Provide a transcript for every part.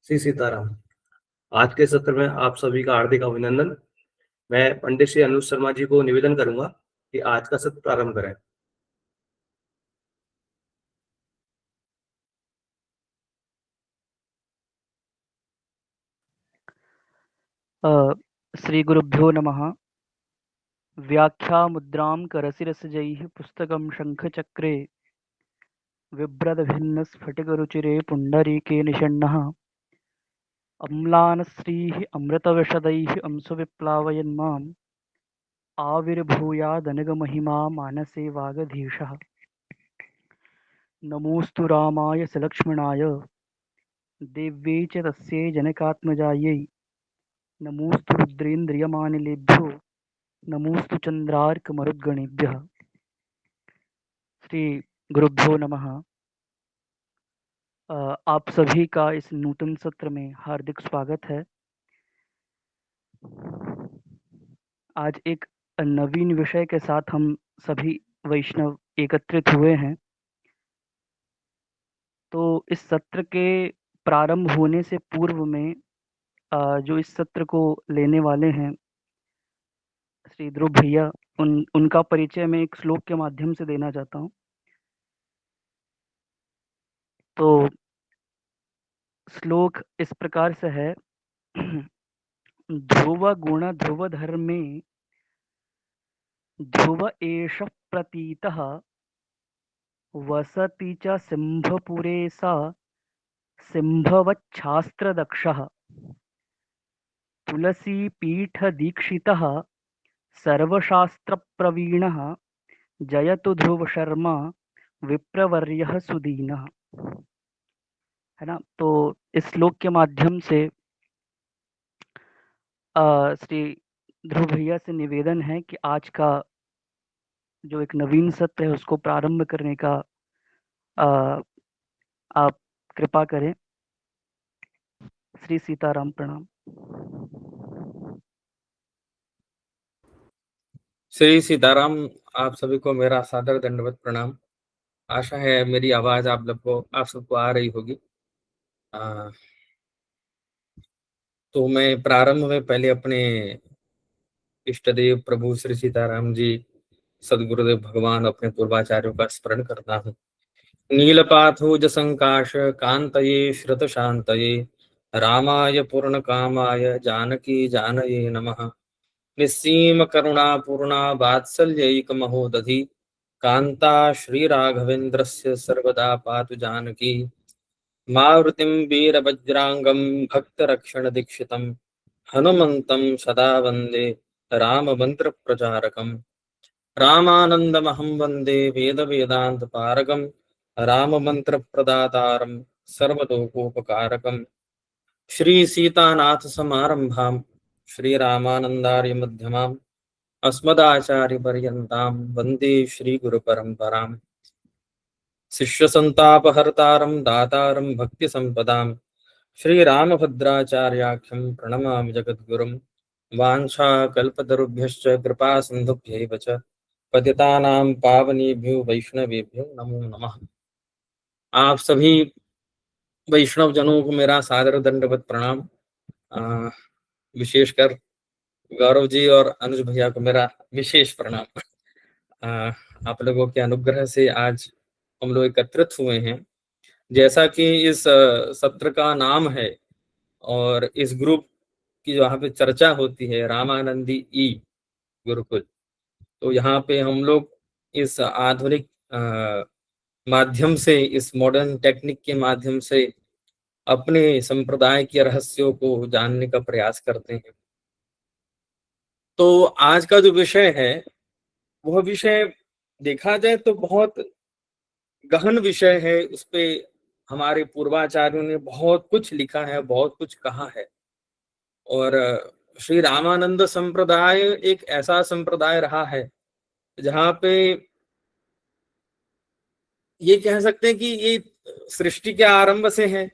श्री सीताराम। आज के सत्र में आप सभी का हार्दिक अभिनंदन। मैं पंडित श्री अनुज शर्मा जी को निवेदन करूंगा कि आज का सत्र प्रारंभ करें। श्री गुरुभ्यो नमः। व्याख्यामुद्रां करशिरसजैः पुस्तकं शङ्खचक्रे बिभ्रद्भिन्नस्फटिकरुचिरे पुण्डरीके निषण्णः अम्लानश्रीः अमृतविशदैः अंशुविप्लावयन्माम् आविर्भूयादनघमहिमा मानसे वागधीशः। नमोऽस्तु रामाय सलक्ष्मणाय देव्यै च तस्यै जनकात्मजायै। नमोऽस्तु रुद्रेन्द्रियमानिलेभ्यो नमोऽस्तु चन्द्रार्कमरुद्गणेभ्यः। श्री गुरुभ्यो नमः। आप सभी का इस नूतन सत्र में हार्दिक स्वागत है। आज एक नवीन विषय के साथ हम सभी वैष्णव एकत्रित हुए हैं। तो इस सत्र के प्रारंभ होने से पूर्व में जो इस सत्र को लेने वाले हैं श्री ध्रुव भैया, उनका परिचय मैं एक श्लोक के माध्यम से देना चाहता हूँ। तो श्लोक इस प्रकार से है। ध्रुव गुण ध्रुव धर्मे ध्रुव एष प्रतीतः वसति च सिंहपुरे सा सिंहवच्छास्त्रदक्षः तुलसीपीठदीक्षितः सर्वशास्त्रप्रवीणः जयतु ध्रुव शर्मा विप्रवर्यः सुदीनः। है ना। तो इस श्लोक के माध्यम से श्री ध्रुव भैया से निवेदन है कि आज का जो एक नवीन सत्र है उसको प्रारंभ करने का आप कृपा करें। श्री सीताराम। प्रणाम। श्री सीताराम। आप सभी को मेरा सादर दंडवत प्रणाम। आशा है मेरी आवाज आप सबको आ रही होगी। तो मैं प्रारंभ में पहले अपने इष्टदेव प्रभु श्री सीताराम जी सदगुरुदेव भगवान अपने पूर्वाचार्यों का स्मरण करता हूँ। नीलपाथोज संकाश कांतये श्रुत शांतये रामाय पूर्ण कामाय जानकी जानये नमः। निस्सीम करुणा पूर्णा वात्सल्यैक महोदधि कांता श्रीराघवेन्द्रस्य सर्वदा पातु जानकी। मारुतिं वीरवज्रांगं भक्तरक्षणदीक्षितं हनुमन्तं सदा वन्दे राममन्त्रप्रचारकम्। रामानन्दमहं वन्दे वेदवेदान्तपारगं राममन्त्रप्रदातारं सर्वतोकोपकारकम्। श्रीसीतानाथसमारम्भां श्रीरामानन्दार्यमध्यमाम् अस्मदाचार्यपर्यन्तां वन्दे श्रीगुरुपरम्पराम्। शिष्यसन्तापहर्तारं दातारं भक्तिसम्पदां श्रीरामभद्राचार्याख्यं प्रणमामि जगद्गुरुं। वाञ्छाकल्पतरुभ्यश्च कृपासिन्धुभ्यैव च पतितानां पावनेभ्यो वैष्णवेभ्यो नमो नमः। आप सभी वैष्णव जनों को मेरा सादर दंडवत प्रणाम। विशेषकर गौरव जी और अनुज भैया को मेरा विशेष प्रणाम। आप लोगों के अनुग्रह से आज हम लोग एकत्रित हुए हैं। जैसा कि इस सत्र का नाम है और इस ग्रुप की जहाँ पे चर्चा होती है रामानंदी ई गुरुकुल, तो यहाँ पे हम लोग इस आधुनिक माध्यम से, इस मॉडर्न टेक्निक के माध्यम से अपने संप्रदाय के रहस्यों को जानने का प्रयास करते हैं। तो आज का जो विषय है वह विषय देखा जाए तो बहुत गहन विषय है। उस पे हमारे पूर्वाचार्यों ने बहुत कुछ लिखा है, बहुत कुछ कहा है। और श्री रामानंद संप्रदाय एक ऐसा संप्रदाय रहा है जहाँ पे ये कह सकते हैं कि ये सृष्टि के आरंभ से है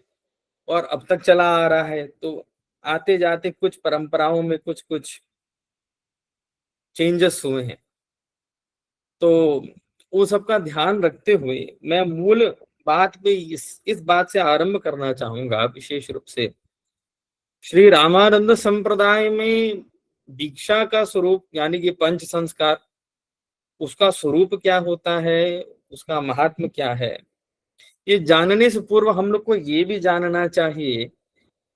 और अब तक चला आ रहा है। तो आते जाते कुछ परंपराओं में कुछ कुछ चेंजेस हुए हैं। तो वो सबका ध्यान रखते हुए मैं मूल बात पे इस बात से आरंभ करना चाहूंगा विशेष रूप से श्री रामानंद संप्रदाय में दीक्षा का स्वरूप यानी कि पंच संस्कार, उसका स्वरूप क्या होता है, उसका महात्म क्या है, ये जानने से पूर्व हम लोग को ये भी जानना चाहिए,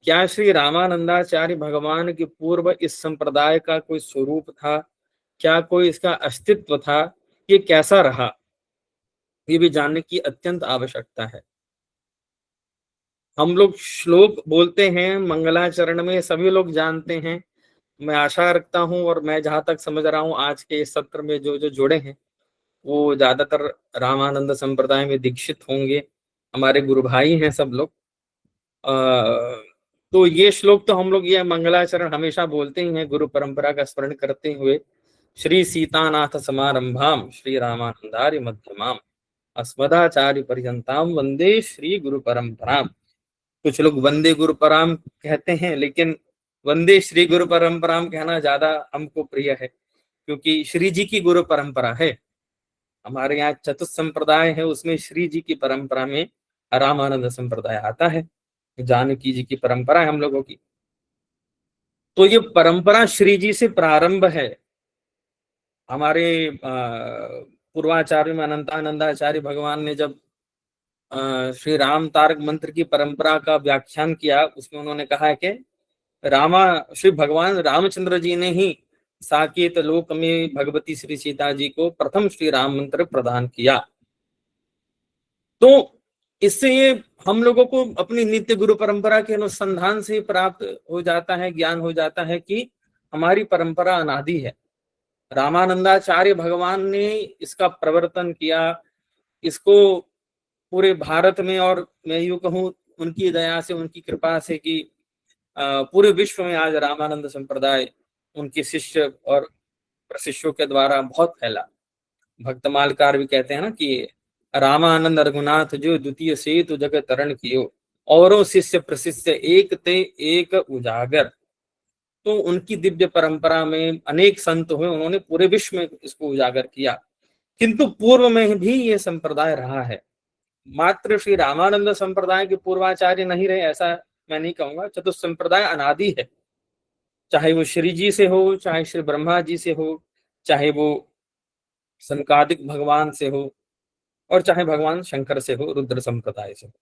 क्या श्री रामानंदाचार्य भगवान के पूर्व इस संप्रदाय का कोई स्वरूप था, क्या कोई इसका अस्तित्व था, ये कैसा रहा, ये भी जानने की अत्यंत आवश्यकता है। हम लोग श्लोक बोलते हैं मंगलाचरण में, सभी लोग जानते हैं। मैं आशा रखता हूं और मैं जहां तक समझ रहा हूं आज के इस सत्र में जो जो जुड़े हैं वो ज्यादातर रामानंद संप्रदाय में दीक्षित होंगे, हमारे गुरु भाई हैं सब लोग। तो ये श्लोक तो हम लोग ये मंगलाचरण हमेशा बोलते ही हैं, गुरु परंपरा का स्मरण करते हुए। श्री सीतानाथ समारंभाम श्री रामानंदार्य मध्यमाम अस्मदाचार्य पर्यंताम वंदे श्री गुरु परंपराम। कुछ लोग वंदे गुरु परम कहते हैं, लेकिन वंदे श्री गुरु परंपराम कहना ज्यादा हमको प्रिय है, क्योंकि श्री जी की गुरु परंपरा है। हमारे यहाँ चतुर्थ संप्रदाय है, उसमें श्री जी की परंपरा में रामानंद संप्रदाय आता है, जानकी जी की परंपरा है हम लोगों की। तो ये परंपरा श्री जी से प्रारंभ है। हमारे पूर्वाचार्य में अनंतानंदाचार्य भगवान ने जब श्री राम तारक मंत्र की परंपरा का व्याख्यान किया, उसमें उन्होंने कहा है कि श्री भगवान रामचंद्र जी ने ही साकेत लोक में भगवती श्री सीता जी को प्रथम श्री राम मंत्र प्रदान किया। तो इससे ये हम लोगों को अपनी नित्य गुरु परंपरा के अनुसंधान से प्राप्त हो जाता है, ज्ञान हो जाता है कि हमारी परंपरा अनादि है। रामानंदाचार्य भगवान ने इसका प्रवर्तन किया, इसको पूरे भारत में, और मैं यूं कहूं उनकी दया से, उनकी कृपा से कि पूरे विश्व में आज रामानंद संप्रदाय उनके शिष्य और प्रशिष्यों के द्वारा बहुत फैला। भक्तमालकार भी कहते हैं ना कि रामानंद रघुनाथ जो द्वितीय सेतु जगत तरण कियो, औरों शिष्य प्रशिष्य एक ते एक उजागर। तो उनकी दिव्य परंपरा में अनेक संत हुए, उन्होंने पूरे विश्व में इसको उजागर किया। किंतु पूर्व में भी ये संप्रदाय रहा है। मात्र श्री रामानंद संप्रदाय के पूर्वाचार्य नहीं रहे ऐसा मैं नहीं कहूंगा। चतुर्थ संप्रदाय अनादि है, चाहे वो श्री जी से हो, चाहे श्री ब्रह्मा जी से हो, चाहे वो सनकादिक भगवान से हो, और चाहे भगवान शंकर से हो, रुद्र संप्रदाय से हो।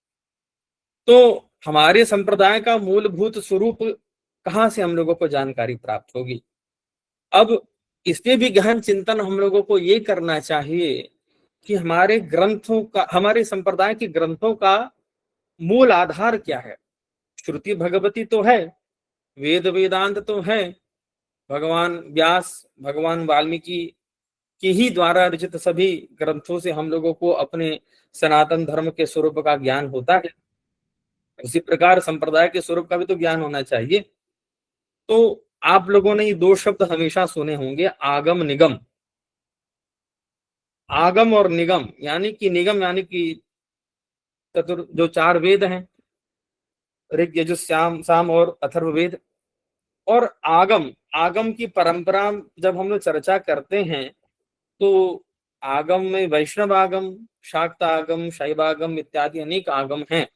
तो हमारे संप्रदाय का मूलभूत स्वरूप कहाँ से हम लोगों को जानकारी प्राप्त होगी? अब इसमें भी गहन चिंतन हम लोगों को ये करना चाहिए कि हमारे ग्रंथों का, हमारे संप्रदाय के ग्रंथों का मूल आधार क्या है। श्रुति भगवती तो है, वेद वेदांत तो है, भगवान व्यास, भगवान वाल्मीकि के ही द्वारा रचित सभी ग्रंथों से हम लोगों को अपने सनातन धर्म के स्वरूप का ज्ञान होता है। इसी प्रकार संप्रदाय के स्वरूप का भी तो ज्ञान होना चाहिए। तो आप लोगों ने ये दो शब्द हमेशा सुने होंगे, आगम निगम। आगम और निगम यानी कि निगम यानी कि जो चार वेद हैं, ऋग यजुः साम और अथर्ववेद, और आगम, आगम की परंपरा जब हम लोग चर्चा करते हैं तो आगम में वैष्णव आगम, शाक्त आगम, शैवागम इत्यादि अनेक आगम हैं।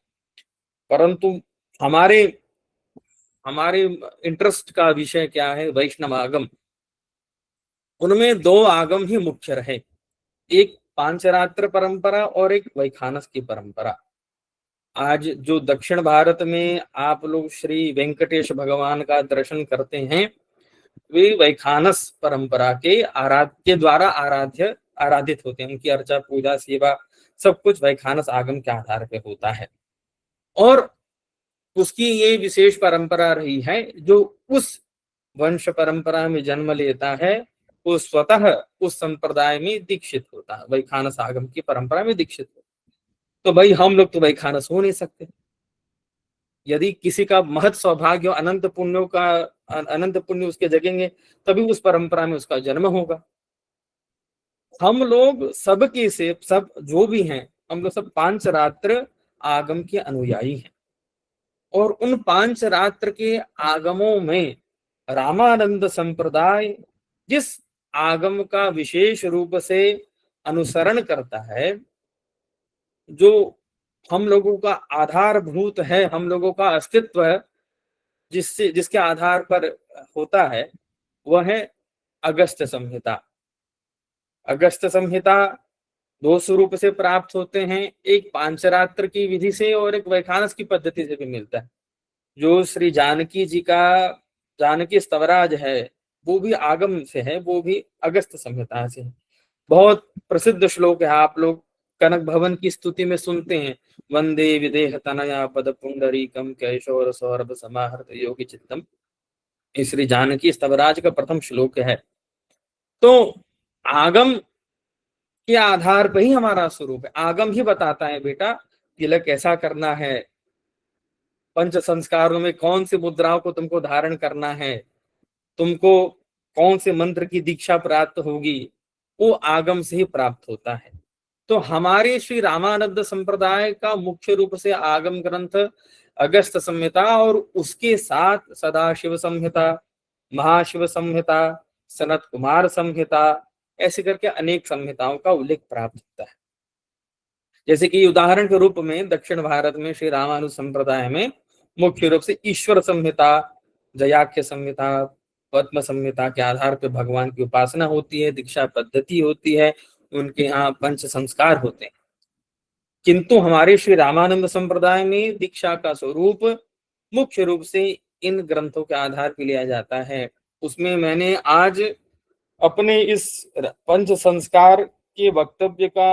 परंतु हमारे हमारे इंटरेस्ट का विषय क्या है? वैष्णव आगम। उनमें दो आगम ही मुख्य रहे, एक पांचरात्र परंपरा और एक वैखानस की परंपरा। आज जो दक्षिण भारत में आप लोग श्री वेंकटेश भगवान का दर्शन करते हैं, वे वैखानस परंपरा के आराध्य द्वारा आराधित होते हैं। उनकी अर्चा, पूजा, सेवा सब कुछ वैखानस आगम के आधार पे होता है। और उसकी ये विशेष परंपरा रही है, जो उस वंश परंपरा में जन्म लेता है वो स्वतः उस संप्रदाय में दीक्षित होता है, वैखानस आगम की परंपरा में दीक्षित होता है। तो भाई हम लोग तो वैखानस हो नहीं सकते। यदि किसी का महत सौभाग्य, अनंत पुण्यों का, अनंत पुण्य उसके जगेंगे, तभी उस परंपरा में उसका जन्म होगा। हम लोग सबके से सब जो भी हैं, हम लोग सब पांचरात्र आगम के अनुयायी हैं। और उन पांचरात्र के आगमों में रामानंद संप्रदाय जिस आगम का विशेष रूप से अनुसरण करता है, जो हम लोगों का आधारभूत है, हम लोगों का अस्तित्व है, जिसके आधार पर होता है वह है अगस्त्य संहिता। अगस्त्य संहिता दो स्वरूप से प्राप्त होते हैं, एक पांचरात्र की विधि से और एक वैखानस की पद्धति से भी मिलता है। जो श्री जानकी जी का जानकी स्तवराज है वो भी आगम से है, वो भी अगस्त्य संहिता से है। बहुत प्रसिद्ध श्लोक है, आप लोग कनक भवन की स्तुति में सुनते हैं, वंदे विदेह तनया पद पुंडरीकम कैशोर सौरभ समाहृत योगी चित्तम। श्री जानकी स्तवराज का प्रथम श्लोक है। तो आगम के आधार पर ही हमारा स्वरूप है। आगम ही बताता है बेटा तिलक कैसा करना है, पंच संस्कारों में कौन सी मुद्राओं को तुमको धारण करना है, तुमको कौन से मंत्र की दीक्षा प्राप्त होगी, वो आगम से ही प्राप्त होता है। तो हमारे श्री रामानंद संप्रदाय का मुख्य रूप से आगम ग्रंथ अगस्त्य संहिता और उसके साथ सदाशिव संहिता, महाशिव संहिता, सनत कुमार संहिता, ऐसे करके अनेक संहिताओं का उल्लेख प्राप्त होता है। जैसे कि उदाहरण के रूप में दक्षिण भारत में श्री रामानुज संप्रदाय में मुख्य रूप से ईश्वर संहिता, जयाख्य संहिता, पद्म संहिता के आधार पर भगवान की उपासना होती है, दीक्षा पद्धति होती है, उनके यहाँ पंच संस्कार होते हैं। किंतु हमारे श्री रामानंद संप्रदाय में दीक्षा का स्वरूप मुख्य रूप से इन ग्रंथों के आधार पर लिया जाता है। उसमें मैंने आज अपने इस पंच संस्कार के वक्तव्य का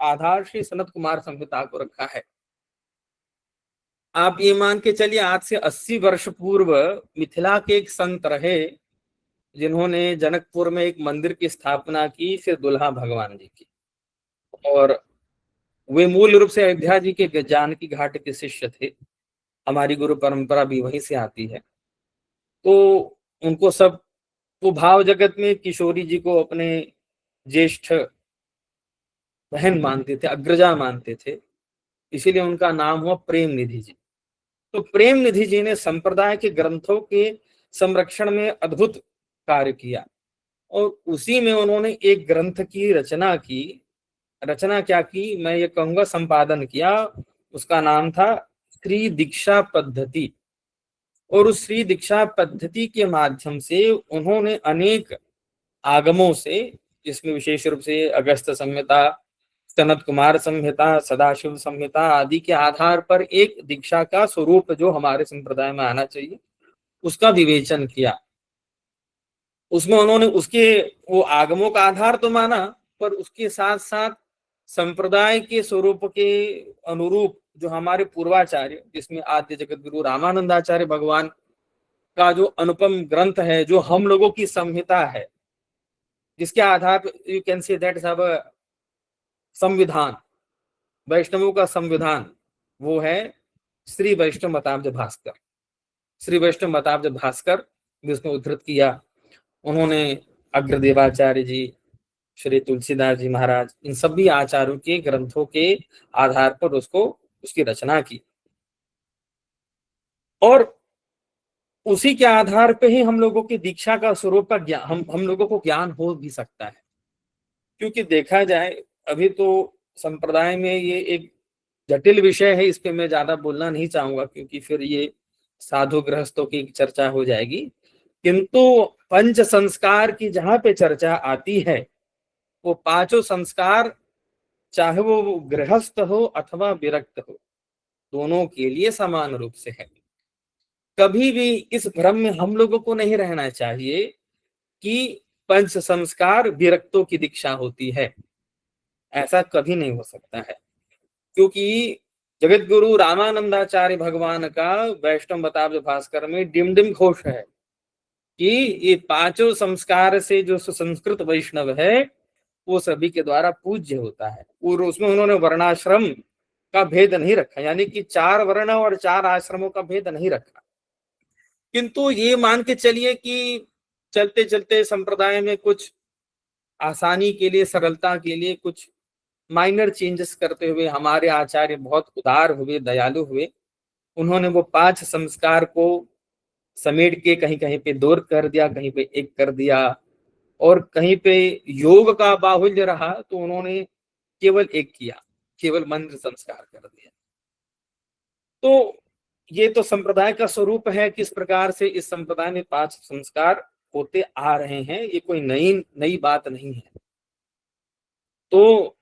आधार श्री सनत कुमार संहिता को रखा है। आप ये मान के चलिए आज से 80 वर्ष पूर्व मिथिला के एक संत रहे जिन्होंने जनकपुर में एक मंदिर की स्थापना की, फिर दुल्हा भगवान जी की, और वे मूल रूप से अयोध्या जी के जानकी घाट के शिष्य थे। हमारी गुरु परंपरा भी वहीं से आती है। तो उनको सब वो भाव जगत में किशोरी जी को अपने ज्येष्ठ बहन मानते थे, अग्रजा मानते थे, इसीलिए उनका नाम हुआ प्रेम निधि जी। तो प्रेम निधि जी ने संप्रदाय के ग्रंथों के संरक्षण में अद्भुत कार्य किया और उसी में उन्होंने एक ग्रंथ की रचना की। रचना क्या की, मैं ये कहूंगा संपादन किया। उसका नाम था श्री दीक्षा पद्धति। और उस श्री दीक्षा पद्धति के माध्यम से उन्होंने अनेक आगमों से, जिसमें विशेष रूप से अगस्त्य संहिता, सनत कुमार संहिता, सदाशिव संहिता आदि के आधार पर एक दीक्षा का स्वरूप जो हमारे संप्रदाय में आना चाहिए उसका विवेचन किया। उसमें उन्होंने उसके वो आगमों का आधार तो माना, पर उसके साथ साथ संप्रदाय के स्वरूप के अनुरूप जो हमारे पूर्वाचार्य, जिसमें आद्य जगत गुरु रामानंदाचार्य भगवान का जो अनुपम ग्रंथ है, जो हम लोगों की संहिता है, जिसके आधार पर यू कैन से दैट सब संविधान, वैष्णवों का संविधान, वो है श्री वैष्णव मताब्ज भास्कर। श्री वैष्णव मताब्ज भास्कर भी उसमें उद्धृत किया। उन्होंने अग्रदेवाचार्य जी, श्री तुलसीदास जी महाराज, इन सभी आचार्यों के ग्रंथों के आधार पर उसकी रचना की और उसी के आधार पे ही हम लोगों की दीक्षा का स्वरूप का ज्ञान हम लोगों को ज्ञान हो भी सकता है। क्योंकि देखा जाए अभी तो संप्रदाय में ये एक जटिल विषय है, इस पे मैं ज्यादा बोलना नहीं चाहूंगा क्योंकि फिर ये साधु गृहस्थों की चर्चा हो जाएगी। किंतु पंच संस्कार की जहां पे चर्चा आती है, वो पांचों संस्कार चाहे वो गृहस्थ हो अथवा विरक्त हो, दोनों के लिए समान रूप से है। कभी भी इस भ्रम में हम लोगों को नहीं रहना चाहिए कि पंच संस्कार विरक्तों की दीक्षा होती है, ऐसा कभी नहीं हो सकता है। क्योंकि जगत गुरु रामानंदाचार्य भगवान का वैष्णव मताब्ज भास्कर में डिमडिम घोष है कि ये पांचों संस्कार से जो सुसंस्कृत वैष्णव है वो सभी के द्वारा पूज्य होता है। और उसमें उन्होंने वर्णाश्रम का भेद नहीं रखा, यानी कि 4 वर्ण और 4 आश्रमों का भेद नहीं रखा। किंतु ये मान के चलिए कि चलते चलते संप्रदाय में कुछ आसानी के लिए, सरलता के लिए कुछ माइनर चेंजेस करते हुए हमारे आचार्य बहुत उदार हुए, दयालु हुए। उन्होंने वो 5 संस्कार को समेट के कहीं कहीं पे 2 कर दिया, कहीं पे 1 कर दिया, और कहीं पे योग का बाहुल्य रहा तो उन्होंने केवल 1 किया, केवल मंत्र संस्कार कर दिया। तो ये तो संप्रदाय का स्वरूप है, किस प्रकार से इस संप्रदाय में 5 संस्कार होते आ रहे हैं, ये कोई नई बात नहीं है। तो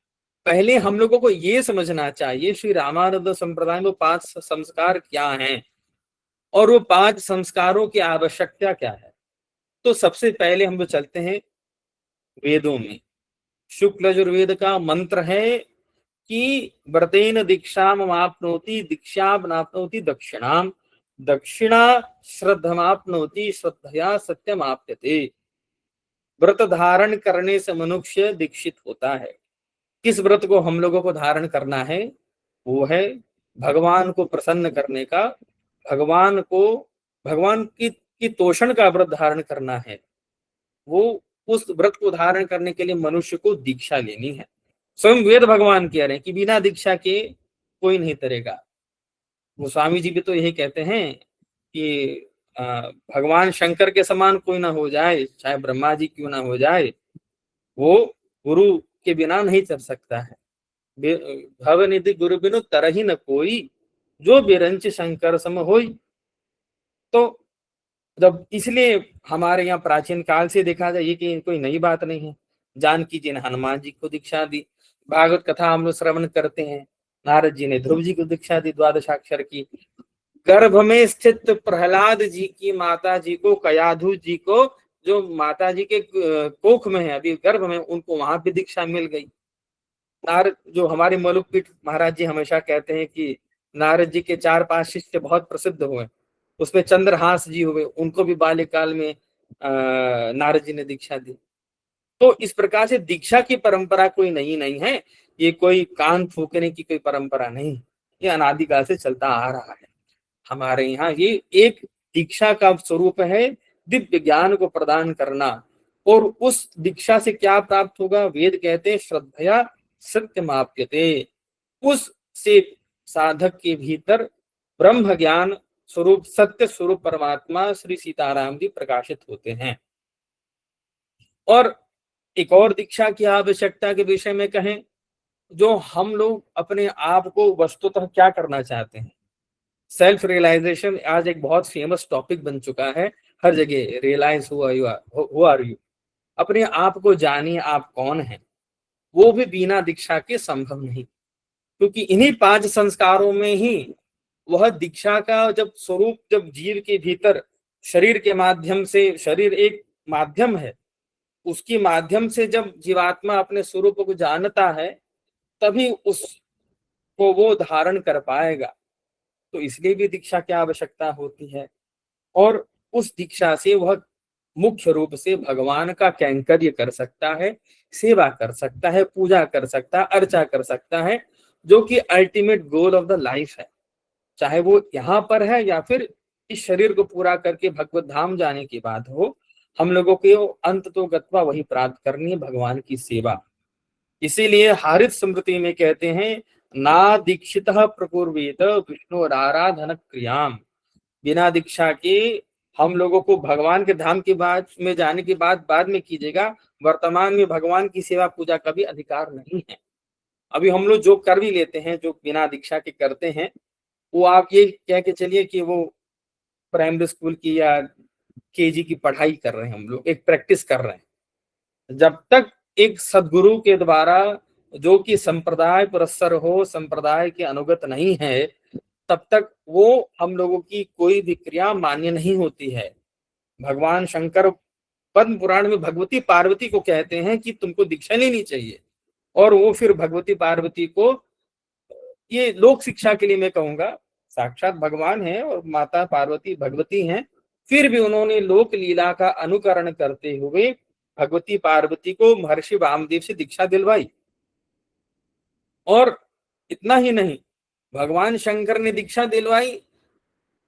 पहले हम लोगों को ये समझना चाहिए श्री रामानंद संप्रदाय में 5 संस्कार क्या हैं और वो 5 संस्कारों की आवश्यकता क्या है। तो सबसे पहले हम लोग चलते हैं वेदों में। शुक्ल यजुर्वेद का मंत्र है कि व्रतेन दीक्षामाप्नोति दीक्षामाप्नोति दक्षिणाम दक्षिणा श्रद्धमाप्नोति श्रद्धया सत्यमाप्यते। व्रत धारण करने से मनुष्य दीक्षित होता है। किस व्रत को हम लोगों को धारण करना है? वो है भगवान को प्रसन्न करने का, भगवान की तोषण का व्रत धारण करना है। वो उस व्रत को धारण करने के लिए मनुष्य को दीक्षा लेनी है। स्वयं वेद भगवान कह रहे हैं कि बिना दीक्षा के कोई नहीं तरेगा। गोस्वामी जी भी तो यही कहते हैं कि भगवान शंकर के समान कोई ना हो जाए, चाहे ब्रह्मा जी क्यों ना हो जाए, वो गुरु के बिना नहीं चल सकता है। भवनिधि गुरु बिनु तरहि न कोई, जो बिरंच शंकर सम होई। तो जब इसलिए हमारे यहाँ प्राचीन काल से देखा जाए, ये कि कोई नई बात नहीं है। जानकी जी ने हनुमान जी को दीक्षा दी, भागवत कथा हम लोग श्रवण करते हैं, नारद जी ने ध्रुव जी को दीक्षा दी 12 की। गर्भ में स्थित प्रहलाद जी की माता जी को, कयाधु जी को, जो माता जी के कोख में है अभी गर्भ में, उनको वहां भी दीक्षा मिल गई। नारद, जो हमारे मलुकपीठ महाराज जी हमेशा कहते हैं कि नारद जी के 4-5 शिष्य बहुत प्रसिद्ध हुए, उसमें चंद्रहास जी हुए, उनको भी बाल्यकाल में नारद जी ने दीक्षा दी। तो इस प्रकार से दीक्षा की परंपरा कोई नई नहीं है, ये कोई कान फूकने की कोई परंपरा नहीं, ये अनादिकाल से चलता आ रहा है। हमारे यहाँ ये एक दीक्षा का स्वरूप है, दिव्य ज्ञान को प्रदान करना। और उस दीक्षा से क्या प्राप्त होगा? वेद कहते हैं श्रद्धया सत्यमाप्यते। उस से साधक के भीतर ब्रह्म ज्ञान स्वरूप, सत्य स्वरूप परमात्मा श्री सीताराम जी प्रकाशित होते हैं। और एक और दीक्षा की आवश्यकता के विषय में कहें, जो हम लोग अपने आप को वस्तुतः क्या करना चाहते हैं, सेल्फ रियलाइजेशन आज एक बहुत फेमस टॉपिक बन चुका है हर जगह। रियलाइज हु आर यू, अपने आप को जानिए आप कौन हैं। वो भी बिना दीक्षा के संभव नहीं, क्योंकि इन्हीं 5 संस्कारों में ही वह दीक्षा का जब स्वरूप, जब जीव के भीतर शरीर के माध्यम से, शरीर एक माध्यम है, उसके माध्यम से जब जीवात्मा अपने स्वरूप को जानता है, तभी उसको वो धारण कर पाएगा। तो इसलिए भी दीक्षा की आवश्यकता होती है। और उस दीक्षा से वह मुख्य रूप से भगवान का कैंकर्य कर सकता है, सेवा कर सकता है, पूजा कर सकता है, अर्चा कर सकता है, जो कि ultimate goal of the life है। चाहे वो यहाँ पर है या फिर इस शरीर को पूरा करके भगवत धाम जाने के बाद हो, हम लोगों को अंत तो गत्वा वही प्राप्त करनी है, भगवान की सेवा। इसीलिए हारित स्मृति में कहते हैं, ना दीक्षितः प्रकुर्वेत विष्णु आराधन क्रियाम। बिना दीक्षा के हम लोगों को भगवान के धाम के बाद में जाने के बाद में कीजिएगा, वर्तमान में भगवान की सेवा पूजा का भी अधिकार नहीं है। अभी हम लोग जो कर भी लेते हैं, जो बिना दीक्षा के करते हैं, वो आप ये कह के चलिए कि वो प्राइमरी स्कूल की या केजी की पढ़ाई कर रहे हैं, हम लोग एक प्रैक्टिस कर रहे हैं। जब तक एक सद्गुरु के द्वारा, जो कि संप्रदाय पुरस्सर हो, संप्रदाय के अनुगत नहीं है, तब तक वो हम लोगों की कोई भी क्रिया मान्य नहीं होती है। भगवान शंकर पद्म पुराण में भगवती पार्वती को कहते हैं कि तुमको दीक्षा लेनी चाहिए, और वो फिर भगवती पार्वती को, ये लोक शिक्षा के लिए मैं कहूंगा, साक्षात भगवान है और माता पार्वती भगवती हैं, फिर भी उन्होंने लोक लीला का अनुकरण करते हुए भगवती पार्वती को महर्षि वामदेव से दीक्षा दिलवाई। और इतना ही नहीं, भगवान शंकर ने दीक्षा दिलवाई,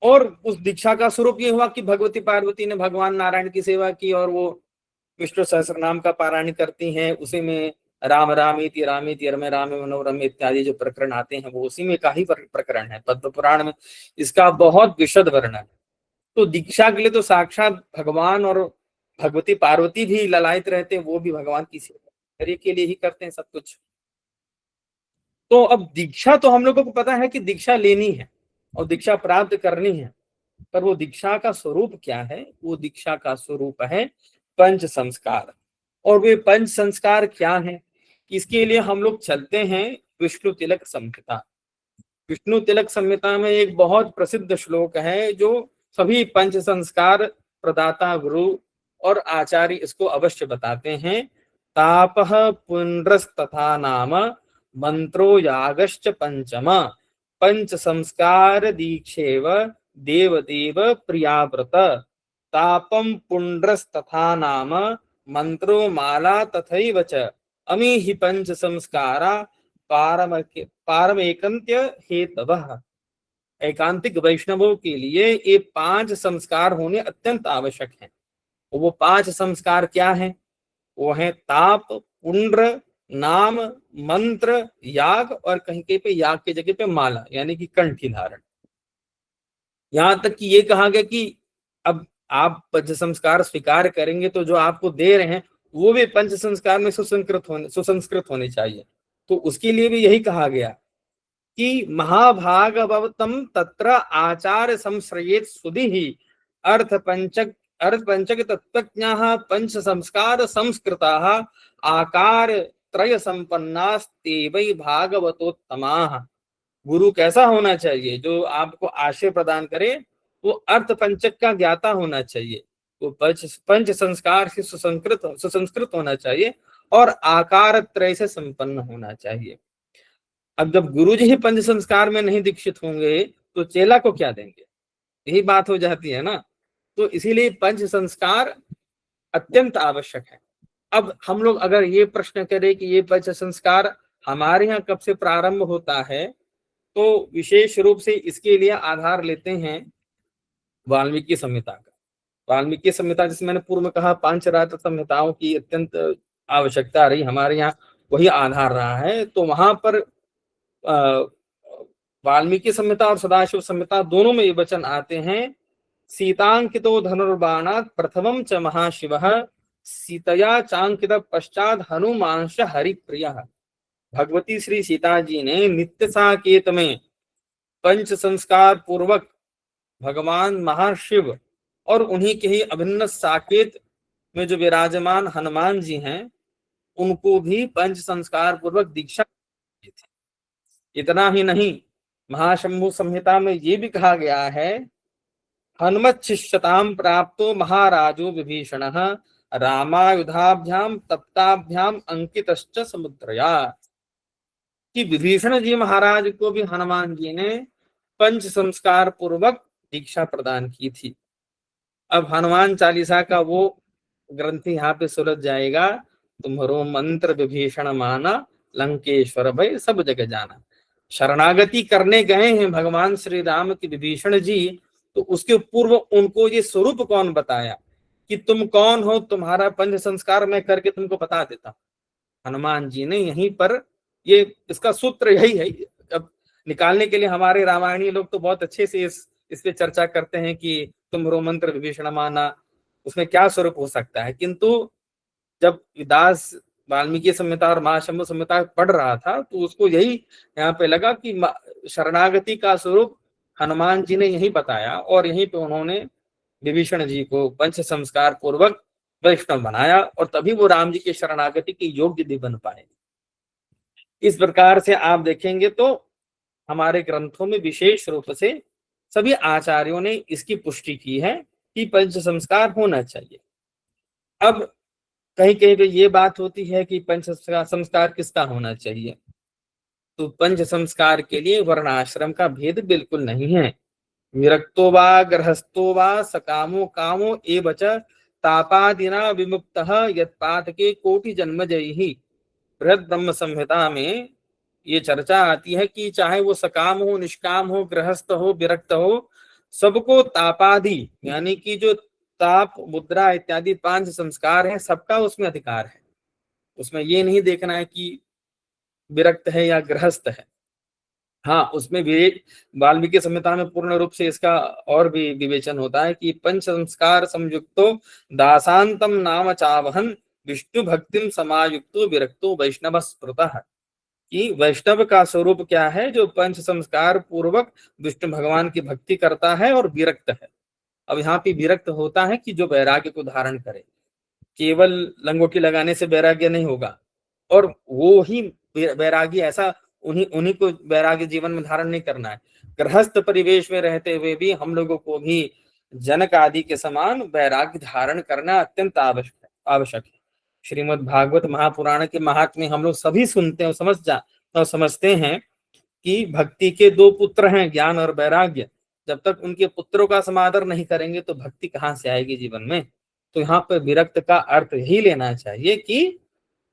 और उस दीक्षा का स्वरूप ये हुआ कि भगवती पार्वती ने भगवान नारायण की सेवा की, और वो विष्णु सहस्रनाम का पारायण करती हैं। उसी में राम रामेति रामेति रमे रामे मनोरमे इत्यादि जो प्रकरण आते हैं, वो उसी में का ही प्रकरण है। पद्म पुराण में इसका बहुत विशद वर्णन है। तो दीक्षा के लिए तो साक्षात भगवान और भगवती पार्वती भी ललायत रहते हैं, वो भी भगवान की सेवा के लिए ही करते हैं सब कुछ। तो अब दीक्षा तो हम लोगों को पता है कि दीक्षा लेनी है, और दीक्षा प्राप्त करनी है, पर वो दीक्षा का स्वरूप क्या है? वो दीक्षा का स्वरूप है पंच संस्कार। और वे पंच संस्कार क्या है? इसके लिए हम लोग चलते हैं विष्णु तिलक संहिता। विष्णु तिलक संहिता में एक बहुत प्रसिद्ध श्लोक है जो सभी पंच संस्कार प्रदाता गुरु और आचार्य इसको अवश्य बताते हैं। तापः पुण्ड्रस्तथा नाम मंत्रो यागश्च पंचम पंच संस्कार दीक्षेव देवदेव प्रियाव्रत तापम पुण्ड्रस्तथा नाम मंत्रो माला तथैव च अमी हि पंच संस्कारा पारमेकंत्य हेतवः। एकांतिक वैष्णवों के लिए ये 5 संस्कार होने अत्यंत आवश्यक हैं। वो 5 संस्कार क्या हैं? वो है ताप, पुण्ड्र, नाम, मंत्र, याग और कहीं कहीं पे याग की जगह पे माला यानी कि कंठी धारण। यहां तक कि ये कहा गया कि अब आप पंच संस्कार स्वीकार करेंगे तो जो आपको दे रहे हैं वो भी पंच संस्कार में सुसंस्कृत होने चाहिए। तो उसके लिए भी यही कहा गया कि महाभागवतम तत्र आचार्य संश्रयेत सुधि ही अर्थ पंचक तत्वज्ञाः पंच संस्कार संस्कृताः आकार त्रय संपन्नास्ते वै भागवतोत्तमाः। गुरु कैसा होना चाहिए? जो आपको आश्रय प्रदान करे, वो अर्थ पंचक का ज्ञाता होना चाहिए, वो पंच संस्कार से सुसंस्कृत होना चाहिए और आकार त्रय से संपन्न होना चाहिए। अब जब गुरु जी ही पंच संस्कार में नहीं दीक्षित होंगे तो चेला को क्या देंगे? यही बात हो जाती है ना। तो इसीलिए पंच संस्कार अत्यंत आवश्यक है। अब हम लोग अगर ये प्रश्न करें कि ये पंच संस्कार हमारे यहाँ कब से प्रारंभ होता है, तो विशेष रूप से इसके लिए आधार लेते हैं वाल्मीकि संहिता का। वाल्मीकि संहिता जिसमें मैंने पूर्व में कहा पांचरात्र संहिताओं की अत्यंत आवश्यकता रही, हमारे यहाँ वही आधार रहा है। तो वहां पर वाल्मीकि संहिता और सदाशिव संहिता दोनों में ये वचन आते हैं, सीतांकितो धनुर्बाणात् प्रथमं च महाशिवः सीतया चांकित पश्चात हनुमांश हरिप्रियः। भगवती श्री सीता जी ने नित्य साकेत में पंच संस्कार पूर्वक भगवान महाशिव और उन्हीं के ही अभिन्न साकेत में जो विराजमान हनुमान जी हैं उनको भी पंच संस्कार पूर्वक दीक्षा दी थी। इतना ही नहीं, महाशंभु संहिता में ये भी कहा गया है, हनुमत शिष्यताम प्राप्तो महाराजो विभीषणः रामायुधाभ्याम तप्ताभ्याम अंकितश्च समुद्रया। कि विभीषण जी महाराज को भी हनुमान जी ने पंच संस्कार पूर्वक दीक्षा प्रदान की थी। अब हनुमान चालीसा का वो ग्रंथ यहाँ पे सुलझ जाएगा, तुम्हारो मंत्र विभीषण माना लंकेश्वर भय सब जगह जाना। शरणागति करने गए हैं भगवान श्री राम की विभीषण जी, तो उसके पूर्व उनको ये स्वरूप कौन बताया कि तुम कौन हो, तुम्हारा पंच संस्कार मैं करके तुमको बता देता। हनुमान जी ने यहीं पर ये इसका सूत्र यही है। अब निकालने के लिए हमारे रामायणी लोग तो बहुत अच्छे से इस पे चर्चा करते हैं कि तुम्हारो मंत्र विभीषण माना, उसमें क्या स्वरूप हो सकता है। किंतु जब दास वाल्मीकि संहिता और महाशंभु संहिता पढ़ रहा था तो उसको यही यहाँ पे लगा कि शरणागति का स्वरूप हनुमान जी ने यही बताया और यहीं पे उन्होंने विभीषण जी को पंच संस्कार पूर्वक वैष्णव बनाया और तभी वो राम जी के शरणागति के योग्य भी बन पाए। इस प्रकार से आप देखेंगे तो हमारे ग्रंथों में विशेष रूप से सभी आचार्यों ने इसकी पुष्टि की है कि पंच संस्कार होना चाहिए। अब कहीं कहीं पे ये बात होती है कि पंच संस्कार किसका होना चाहिए, तो पंच संस्कार के लिए वर्णाश्रम का भेद बिल्कुल नहीं है। विरक्तो वा गृहस्थो वा सकामो कामो एवच तापादिना विमुक्तः यत्पातके कोटि जन्मजयिः। बृहद ब्रह्म संहिता में ये चर्चा आती है कि चाहे वो सकाम हो, निष्काम हो, गृहस्थ हो, विरक्त हो, सबको तापादि यानी कि जो ताप, मुद्रा इत्यादि 5 संस्कार हैं, सबका उसमें अधिकार है। उसमें ये नहीं देखना है कि विरक्त है या गृहस्थ है। हाँ, उसमें विवेक वाल्मीकि संहिता में पूर्ण रूप से इसका और भी विवेचन होता है कि पंच संस्कार संयुक्तो दासांतम नाम चावहन विष्णु भक्तिम समायुक्तो विरक्तो वैष्णव स्मृतः। कि वैष्णव का स्वरूप क्या है, जो पंच संस्कार पूर्वक विष्णु भगवान की भक्ति करता है और विरक्त है। अब यहाँ पे विरक्त होता है कि जो वैराग्य को धारण करे, केवल लंगोटी लगाने से वैराग्य नहीं होगा, और वो ही वैरागी ऐसा उन्हीं उन्हीं को वैराग्य जीवन में धारण नहीं करना है। गृहस्थ परिवेश में रहते हुए भी हम लोगों को भी जनक आदि के समान वैराग्य धारण करना अत्यंत आवश्यक है। श्रीमद् भागवत महापुराण के महात्म्य हम लोग सभी सुनते हैं और समझते हैं कि भक्ति के दो पुत्र हैं, ज्ञान और वैराग्य। जब तक उनके पुत्रों का समादर नहीं करेंगे तो भक्ति कहाँ से आएगी जीवन में। तो यहाँ पर विरक्त का अर्थ यही लेना चाहिए कि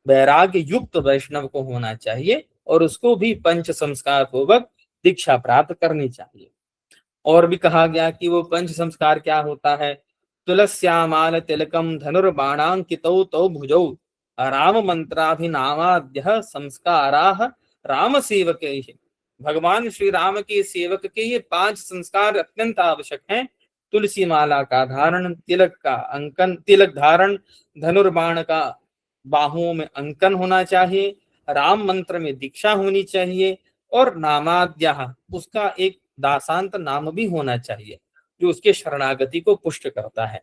वैराग्य युक्त वैष्णव को होना चाहिए और उसको भी पंच संस्कार पूर्वक दीक्षा प्राप्त करनी चाहिए। और भी कहा गया कि वो पंच संस्कार क्या होता है, तुलस्यामाल तिलकम धनुर्बाणांकितौ तौ भुजौ राम मंत्राभिनामाद्य संस्काराः राम सेवके। भगवान श्री राम के सेवक के ये 5 संस्कार अत्यंत आवश्यक हैं। तुलसी माला का धारण, तिलक का अंकन, तिलक धारण, धनुर्बाण का बाहुओं में अंकन होना चाहिए, राम मंत्र में दीक्षा होनी चाहिए, और नामाद्या उसका एक दासांत नाम भी होना चाहिए जो उसके शरणागति को पुष्ट करता है।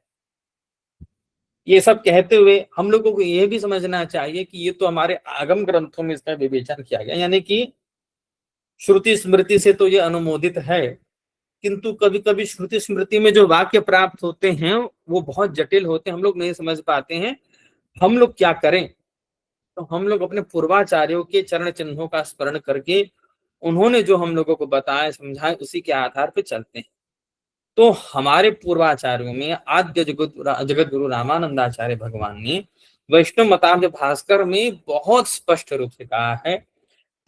ये सब कहते हुए हम लोगों को यह भी समझना चाहिए कि ये तो हमारे आगम ग्रंथों में इसका विवेचन किया गया, यानी कि श्रुति स्मृति से तो ये अनुमोदित है, किंतु कभी कभी श्रुति स्मृति में जो वाक्य प्राप्त होते हैं वो बहुत जटिल होते हैं, हम लोग नहीं समझ पाते हैं। हम लोग क्या करें, तो हम लोग अपने पूर्वाचार्यों के चरण चिन्हों का स्मरण करके उन्होंने जो हम लोगों को बताया समझाया उसी के आधार पर चलते हैं। तो हमारे पूर्वाचार्यों में आद्य जगत गुरु रामानंदाचार्य भगवान ने वैष्णव मताब्ज भास्कर में बहुत स्पष्ट रूप से कहा है,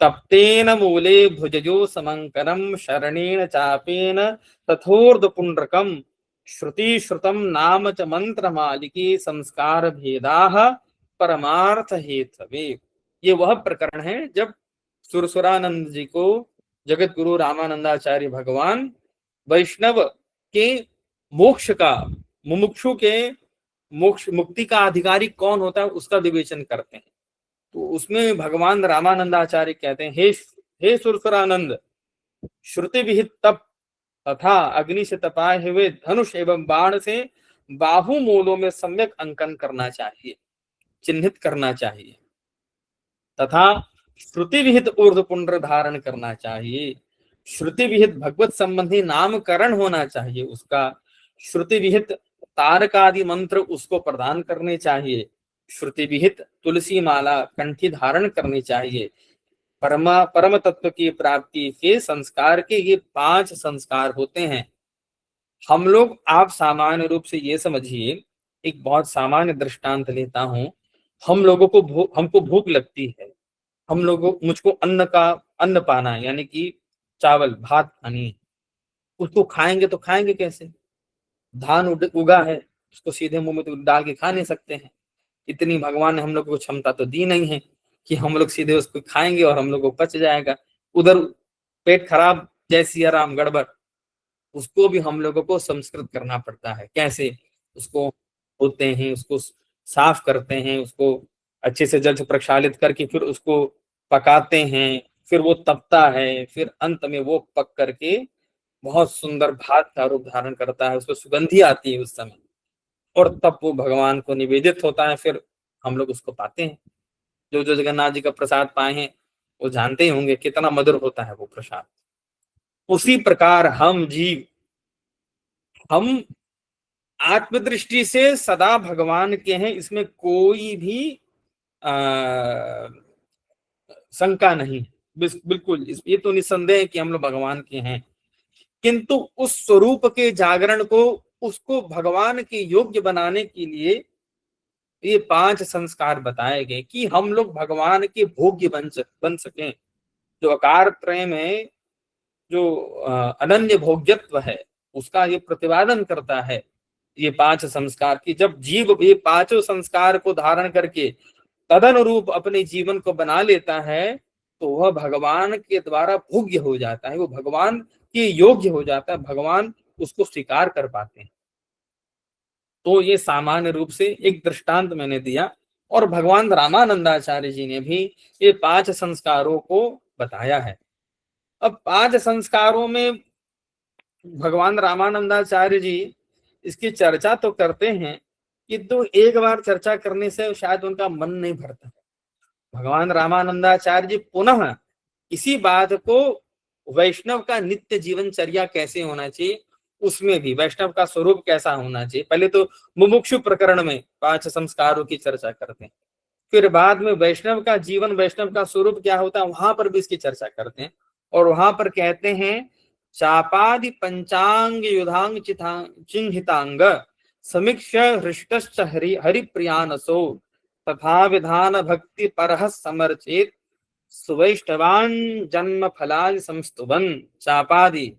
तप्तेन मूले भुजयो समंकरम शरणेन चापेन तथोर्ध पुंड्रकम श्रुति श्रुतम नाम च मंत्र मालिकी संस्कार भेदाः परमार्थ हेतवे। ये वह प्रकरण है जब सुरसुरानंद जी को जगत गुरु रामानंदाचार्य भगवान वैष्णव के मोक्ष का, मुमुक्षु के मोक्ष मुक्ति का अधिकारी कौन होता है उसका विवेचन करते हैं। तो उसमें भगवान रामानंदाचार्य कहते हैं, हे सुरसुरानंद, श्रुति विहित तप तथा अग्नि से तपाए हुए धनुष एवं बाण से बाहु मूलों में सम्यक अंकन करना चाहिए, चिन्हित करना चाहिए, तथा श्रुति विहित ऊर्ध्व पुंड्र धारण करना चाहिए, श्रुति विहित भगवत संबंधी नामकरण होना चाहिए उसका, श्रुति विहित तारकादि मंत्र उसको प्रदान करने चाहिए, श्रुति विहित तुलसी माला कंठी धारण करनी चाहिए। परम तत्व की प्राप्ति के संस्कार के ये 5 संस्कार होते हैं। हम लोग, आप सामान्य रूप से ये समझिए, एक बहुत सामान्य दृष्टांत लेता हूं, हम लोगों को हमको भूख लगती है, मुझको अन्न पाना है, यानी कि चावल भात खानी है, उसको खाएंगे तो खाएंगे कैसे? धान उगा है, उसको सीधे मुंह में तो डाल के खा नहीं सकते हैं। इतनी भगवान ने हम लोग को क्षमता तो दी नहीं है कि हम लोग सीधे उसको खाएंगे और हम लोग को पच जाएगा। उधर पेट खराब, जैसी आराम गड़बड़, उसको भी हम लोगों को संस्कृत करना पड़ता है। कैसे? उसको धोते हैं, उसको साफ करते हैं, उसको अच्छे से जल से प्रक्षालित करके फिर उसको पकाते हैं, फिर वो तपता है, फिर अंत में वो पक करके बहुत सुंदर भात का रूप धारण करता है, उसको सुगंधी आती है उस समय, और तब वो भगवान को निवेदित होता है, फिर हम लोग उसको पाते हैं। जो जगन्नाथ जी का प्रसाद पाए हैं वो जानते ही होंगे कितना मधुर होता है वो प्रसाद। उसी प्रकार हम जीव, हम आत्मदृष्टि से सदा भगवान के हैं, इसमें कोई भी शंका नहीं, बिल्कुल ये तो निसंदेह है कि हम लोग भगवान के हैं। किंतु उस स्वरूप के जागरण को, उसको भगवान के योग्य बनाने के लिए ये 5 संस्कार बताए गए कि हम लोग भगवान के भोग्य बन सकें। जो आकार त्रय में जो अनन्य भोग्यत्व है उसका ये प्रतिपादन करता है, ये 5 संस्कार की। जब जीव ये 5 संस्कार को धारण करके तदनुरूप अपने जीवन को बना लेता है तो वह भगवान के द्वारा भोग्य हो जाता है, वो भगवान के योग्य हो जाता है, भगवान उसको स्वीकार कर पाते हैं। तो ये सामान्य रूप से एक दृष्टांत मैंने दिया और भगवान रामानंदाचार्य जी ने भी ये 5 संस्कारों को बताया है। अब 5 संस्कारों में भगवान रामानंदाचार्य जी इसकी चर्चा तो करते हैं, किंतु एक बार चर्चा करने से शायद उनका मन नहीं भरता। भगवान रामानंदाचार्य जी पुनः इसी बात को वैष्णव का नित्य जीवनचर्या कैसे होना चाहिए, उसमें भी वैष्णव का स्वरूप कैसा होना चाहिए, पहले तो मुमुक्षु प्रकरण में 5 संस्कारों की चर्चा करते हैं, फिर बाद में वैष्णव का जीवन, वैष्णव का स्वरूप क्या होता है, वहां पर भी इसकी चर्चा करते हैं। और वहां पर कहते हैं चापादि पंचांग युधांग चिन्हितांग समीक्ष हृष्टश्च हरिप्रियानसो तथा विधान भक्ति परह समर्चित सुवैष्णवान जन्म फलाल संस्तुवन। चापादि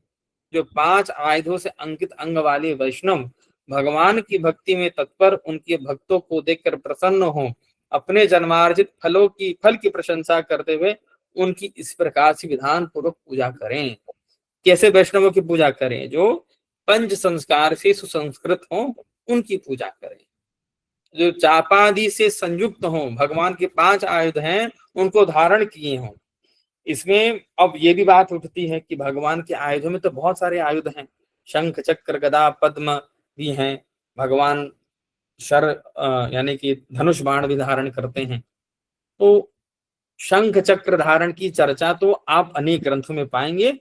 जो 5 आयुधों से अंकित अंग वाले वैष्णव भगवान की भक्ति में तत्पर, उनके भक्तों को देखकर प्रसन्न हो, अपने जन्मार्जित फल की प्रशंसा करते हुए उनकी इस प्रकार से विधान पूर्वक पूजा करें। कैसे वैष्णवों की पूजा करें? जो पंच संस्कार से सुसंस्कृत हो, उनकी पूजा करें। जो चापादि से संयुक्त हो, भगवान के 5 आयुध हैं उनको धारण किए हों। इसमें अब ये भी बात उठती है कि भगवान के आयुधों में तो बहुत सारे आयुध हैं, शंख चक्र गदा पद्म भी हैं, भगवान यानी कि धनुष बाण भी धारण करते हैं। तो शंख चक्र धारण की चर्चा तो आप अनेक ग्रंथों में पाएंगे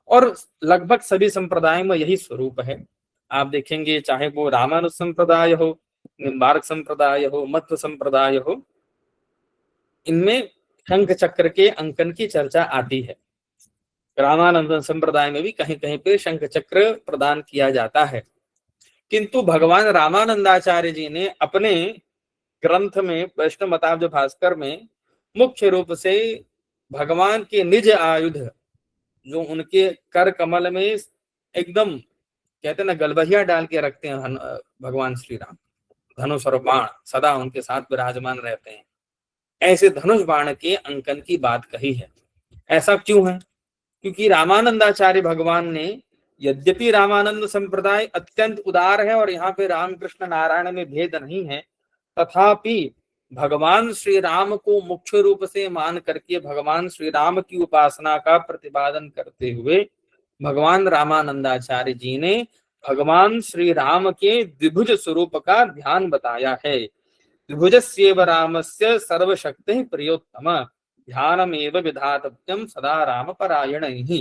और लगभग सभी संप्रदायों में यही स्वरूप है। आप देखेंगे चाहे वो रामानुज संप्रदाय हो, निम्बार्क संप्रदाय हो, मध्व संप्रदाय हो, इनमें शंख चक्र के अंकन की चर्चा आती है। रामानंद संप्रदाय में भी कहीं कहीं पे शंख चक्र प्रदान किया जाता है। किंतु भगवान रामानंदाचार्य जी ने अपने ग्रंथ में वैष्णव मताब्ज भास्कर में मुख्य रूप से भगवान के निज आयुध, जो उनके कर कमल में एकदम कहते हैं ना गलबहिया डाल के रखते हैं भगवान श्री राम, धनुष और बाण सदा उनके साथ विराजमान रहते हैं, ऐसे धनुष बाण के अंकन की बात कही है। ऐसा क्यों है? क्योंकि रामानंदाचार्य भगवान ने, यद्यपि रामानंद संप्रदाय अत्यंत उदार है और यहाँ पे रामकृष्ण नारायण में भेद नहीं है, तथापि भगवान श्री राम को मुख्य रूप से मान करके भगवान श्री राम की उपासना का प्रतिपादन करते हुए भगवान रामानंदाचार्य जी ने भगवान श्री राम के द्विभुज स्वरूप का ध्यान बताया है। द्विभुजस्येव रामस्य सर्वशक्ति प्रियोत्तम ध्यानमेव विधातव्यम सदा राम परायणैः।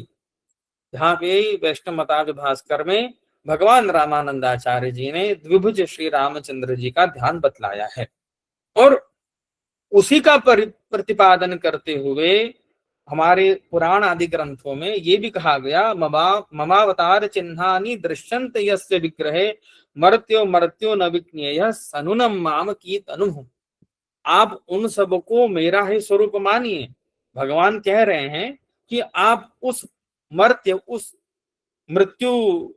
यहाँ पे वैष्णव मताब्ज भास्कर में भगवान रामानंदाचार्य जी ने द्विभुज श्री रामचंद्र जी का ध्यान बतलाया है और उसी का प्रतिपादन करते हुए हमारे पुराण आदि ग्रंथों में ये भी कहा गया, ममावतार चिन्हानि दृश्यन्त यस्य विग्रहे मर्त्यो मर्त्यो न विज्ञेयः सनुनम माम की तनु। आप उन सबको मेरा ही स्वरूप मानिए। भगवान कह रहे हैं कि आप उस मर्त्य, उस मृत्यु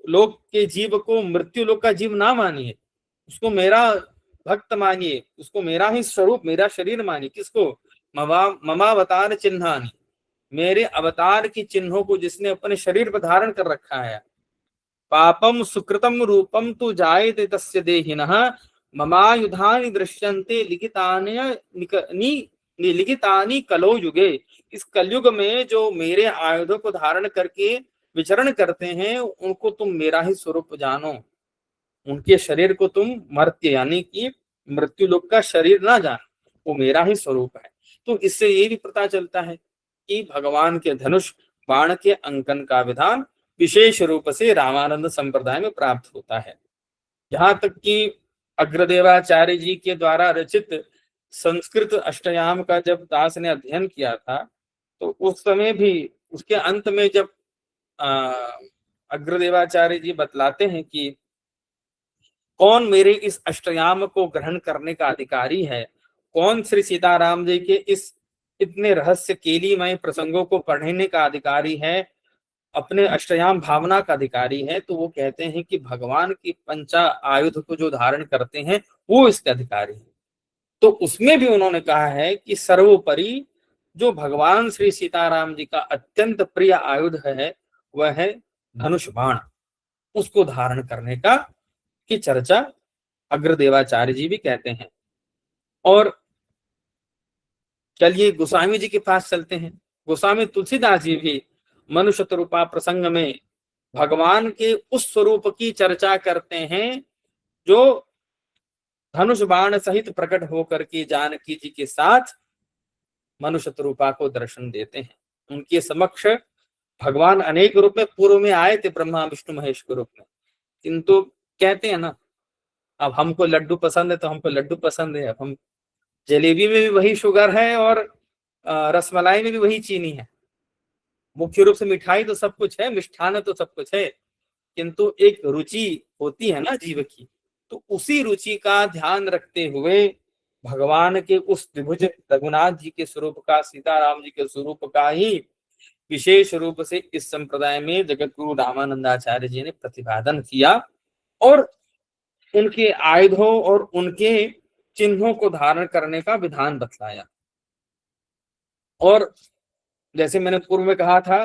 लोक के जीव को मृत्यु लोक का जीव ना मानिए, उसको मेरा भक्त मानिए, उसको मेरा ही स्वरूप, मेरा शरीर मानिए। किसको? ममावतार चिन्हानि, मेरे अवतार की चिन्हों को जिसने अपने शरीर पर धारण कर रखा है। पापम सुकृतम रूपम तु जायते तस्य देहिनः ममायुधानि दृश्यन्ते लिखितानि कलो युगे। इस कलयुग में जो मेरे आयुधों को धारण करके विचरण करते हैं, उनको तुम मेरा ही स्वरूप जानो, उनके शरीर को तुम मर्त्य यानी कि मृत्यु लोक का शरीर ना जानो, वो मेरा ही स्वरूप है। तो इससे ये भी पता चलता है कि भगवान के धनुष बाण के अंकन का विधान विशेष रूप से रामानंद संप्रदाय में प्राप्त होता है। यहाँ तक कि अग्रदेवाचार्य जी के द्वारा रचित संस्कृत अष्टयाम का जब दास ने अध्ययन किया था, तो उस समय भी उसके अंत में जब अग्रदेवाचार्य जी बतलाते हैं कि कौन मेरे इस अष्टयाम को ग्रहण करने का अधिकारी है, कौन श्री सीताराम जी के इस इतने रहस्य केलीमय प्रसंगों को पढ़ने का अधिकारी है, अपने अष्टयाम भावना का अधिकारी है, तो वो कहते हैं कि भगवान की पंचा आयुध को जो धारण करते हैं वो इसके अधिकारी है। तो उसमें भी उन्होंने कहा है कि सर्वोपरि जो भगवान श्री सीताराम जी का अत्यंत प्रिय आयुध है वह है धनुष बाण, उसको धारण करने की चर्चा अग्रदेवाचार्य जी भी कहते हैं। और चलिए गोस्वामी जी के पास चलते हैं। गोस्वामी तुलसीदास जी भी मनुष्य रूपा प्रसंग में भगवान के उस स्वरूप की चर्चा करते हैं जो धनुष बाण सहित प्रकट होकर के जानकी जी के साथ मनुष्य रूपा को दर्शन देते हैं। उनके समक्ष भगवान अनेक रूप में पूर्व में आए थे, ब्रह्मा विष्णु महेश के रूप में, किंतु कहते हैं ना, अब हमको लड्डू पसंद है तो हमको लड्डू पसंद है। अब हम जलेबी में भी वही शुगर है और रसमलाई में भी वही चीनी है। मुख्य रूप से मिठाई तो सब कुछ है, मिष्ठान तो सब कुछ है, किंतु एक रुचि होती है ना जीव की, तो उसी रुचि का ध्यान रखते हुए भगवान के उस द्विभुज रघुनाथ जी के स्वरूप का, सीताराम जी के स्वरूप का ही विशेष रूप से इस संप्रदाय में जगत गुरु रामानंदाचार्य जी ने प्रतिपादन किया और उनके आयुधों और उनके चिन्हों को धारण करने का विधान बतलाया। और जैसे मैंने पूर्व में कहा था,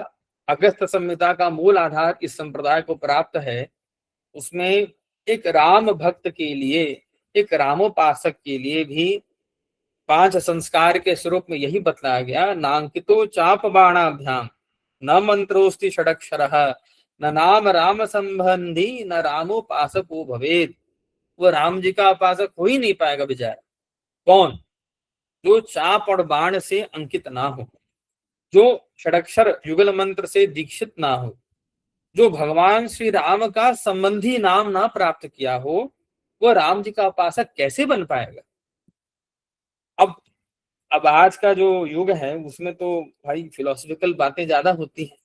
अगस्त्य संहिता का मूल आधार इस संप्रदाय को प्राप्त है। उसमें एक राम भक्त के लिए, एक रामोपासक के लिए भी 5 संस्कार के स्वरूप में यही बतलाया गया। नांकितो चाप बाणाभ्याम न मंत्रोस्ति षडक्षरः न नाम राम संबंधी न रामोपासको भवेत्। वो राम जी का उपासक हो ही नहीं पाएगा बेचारा। कौन? जो चाप और बाण से अंकित ना हो, जो षडक्षर युगल मंत्र से दीक्षित ना हो, जो भगवान श्री राम का संबंधी नाम ना प्राप्त किया हो, वो राम जी का उपासक कैसे बन पाएगा? अब आज का जो युग है उसमें तो भाई फिलोसफिकल बातें ज्यादा होती हैं।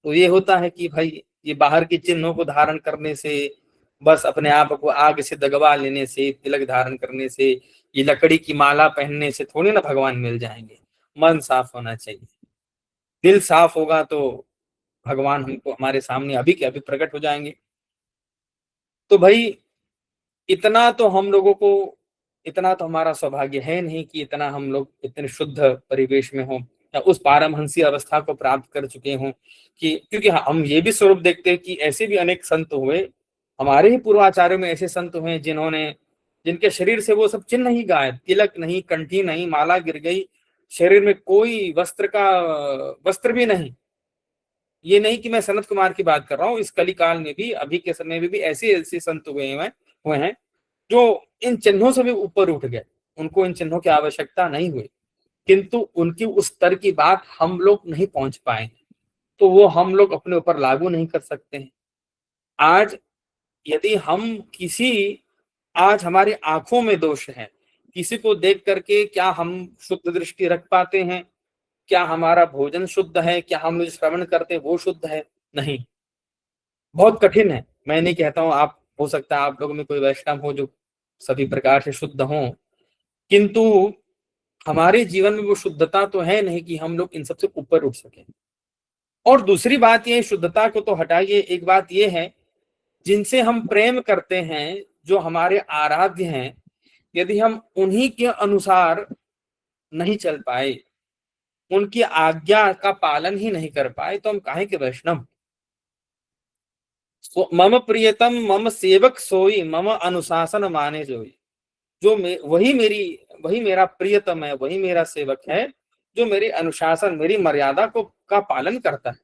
तो ये होता है कि भाई ये बाहर के चिन्हों को धारण करने से, बस अपने आप को आग से दगवा लेने से, तिलक धारण करने से, ये लकड़ी की माला पहनने से थोड़ी ना भगवान मिल जाएंगे। मन साफ होना चाहिए, दिल साफ होगा तो भगवान हमको हमारे सामने अभी के अभी प्रकट हो जाएंगे। तो भाई इतना तो हम लोगों को, इतना तो हमारा सौभाग्य है नहीं कि इतना हम लोग इतने शुद्ध परिवेश में हों या उस पारमहंसी अवस्था को प्राप्त कर चुके हों कि, क्योंकि हम ये भी स्वरूप देखते हैं कि ऐसे भी अनेक संत हुए, हमारे ही पूर्वाचार्यों में ऐसे संत हुए जिन्होंने, जिनके शरीर से वो सब चिन्ह ही गायब, तिलक नहीं, कंठी नहीं, माला गिर गई, शरीर में कोई वस्त्र भी नहीं। ये नहीं कि मैं सनत कुमार की बात कर रहा हूँ, इस कलिकाल में भी, अभी के समय में भी ऐसे ऐसे संत हुए हैं जो इन चिन्हों से भी ऊपर उठ गए। उनको इन चिन्हों की आवश्यकता नहीं हुई, किंतु उनकी उस स्तर की बात हम लोग नहीं पहुंच पाए, तो वो हम लोग अपने ऊपर लागू नहीं कर सकते हैं। आज यदि हम आज हमारी आंखों में दोष है, किसी को देख करके क्या हम शुद्ध दृष्टि रख पाते हैं? क्या हमारा भोजन शुद्ध है? क्या हम जो श्रवण करते हैं वो शुद्ध है? नहीं, बहुत कठिन है। मैं नहीं कहता हूं, आप, हो सकता है आप लोगों में कोई वैष्णव हो जो सभी प्रकार से शुद्ध हो, किंतु हमारे जीवन में वो शुद्धता तो है नहीं कि हम लोग इन सबसे ऊपर उठ सके। और दूसरी बात ये, शुद्धता को तो हटाइए, एक बात ये है, जिनसे हम प्रेम करते हैं, जो हमारे आराध्य हैं, यदि हम उन्हीं के अनुसार नहीं चल पाए, उनकी आज्ञा का पालन ही नहीं कर पाए, तो हम काहे के वैष्णव? मम प्रियतम मम सेवक सोई मम अनुशासन माने जोई। वही मेरा प्रियतम है, वही मेरा सेवक है जो मेरे अनुशासन, मेरी मर्यादा का पालन करता है।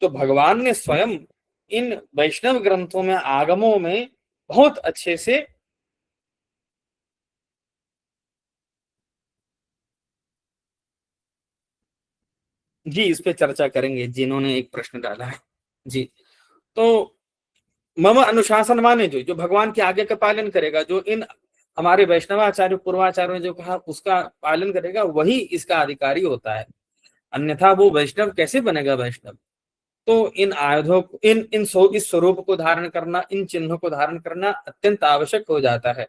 तो भगवान ने स्वयं इन वैष्णव ग्रंथों में, आगमों में बहुत अच्छे से जी इस पे चर्चा करेंगे, जिन्होंने एक प्रश्न डाला है जी। तो मम अनुशासन माने जो भगवान के आगे का पालन करेगा, जो इन हमारे वैष्णवाचार्य पूर्वाचार्यों ने जो कहा उसका पालन करेगा, वही इसका अधिकारी होता है। अन्यथा वो वैष्णव कैसे बनेगा वैष्णव? तो इन आयुधों को, इस स्वरूप को धारण करना, इन चिन्हों को धारण करना अत्यंत आवश्यक हो जाता है।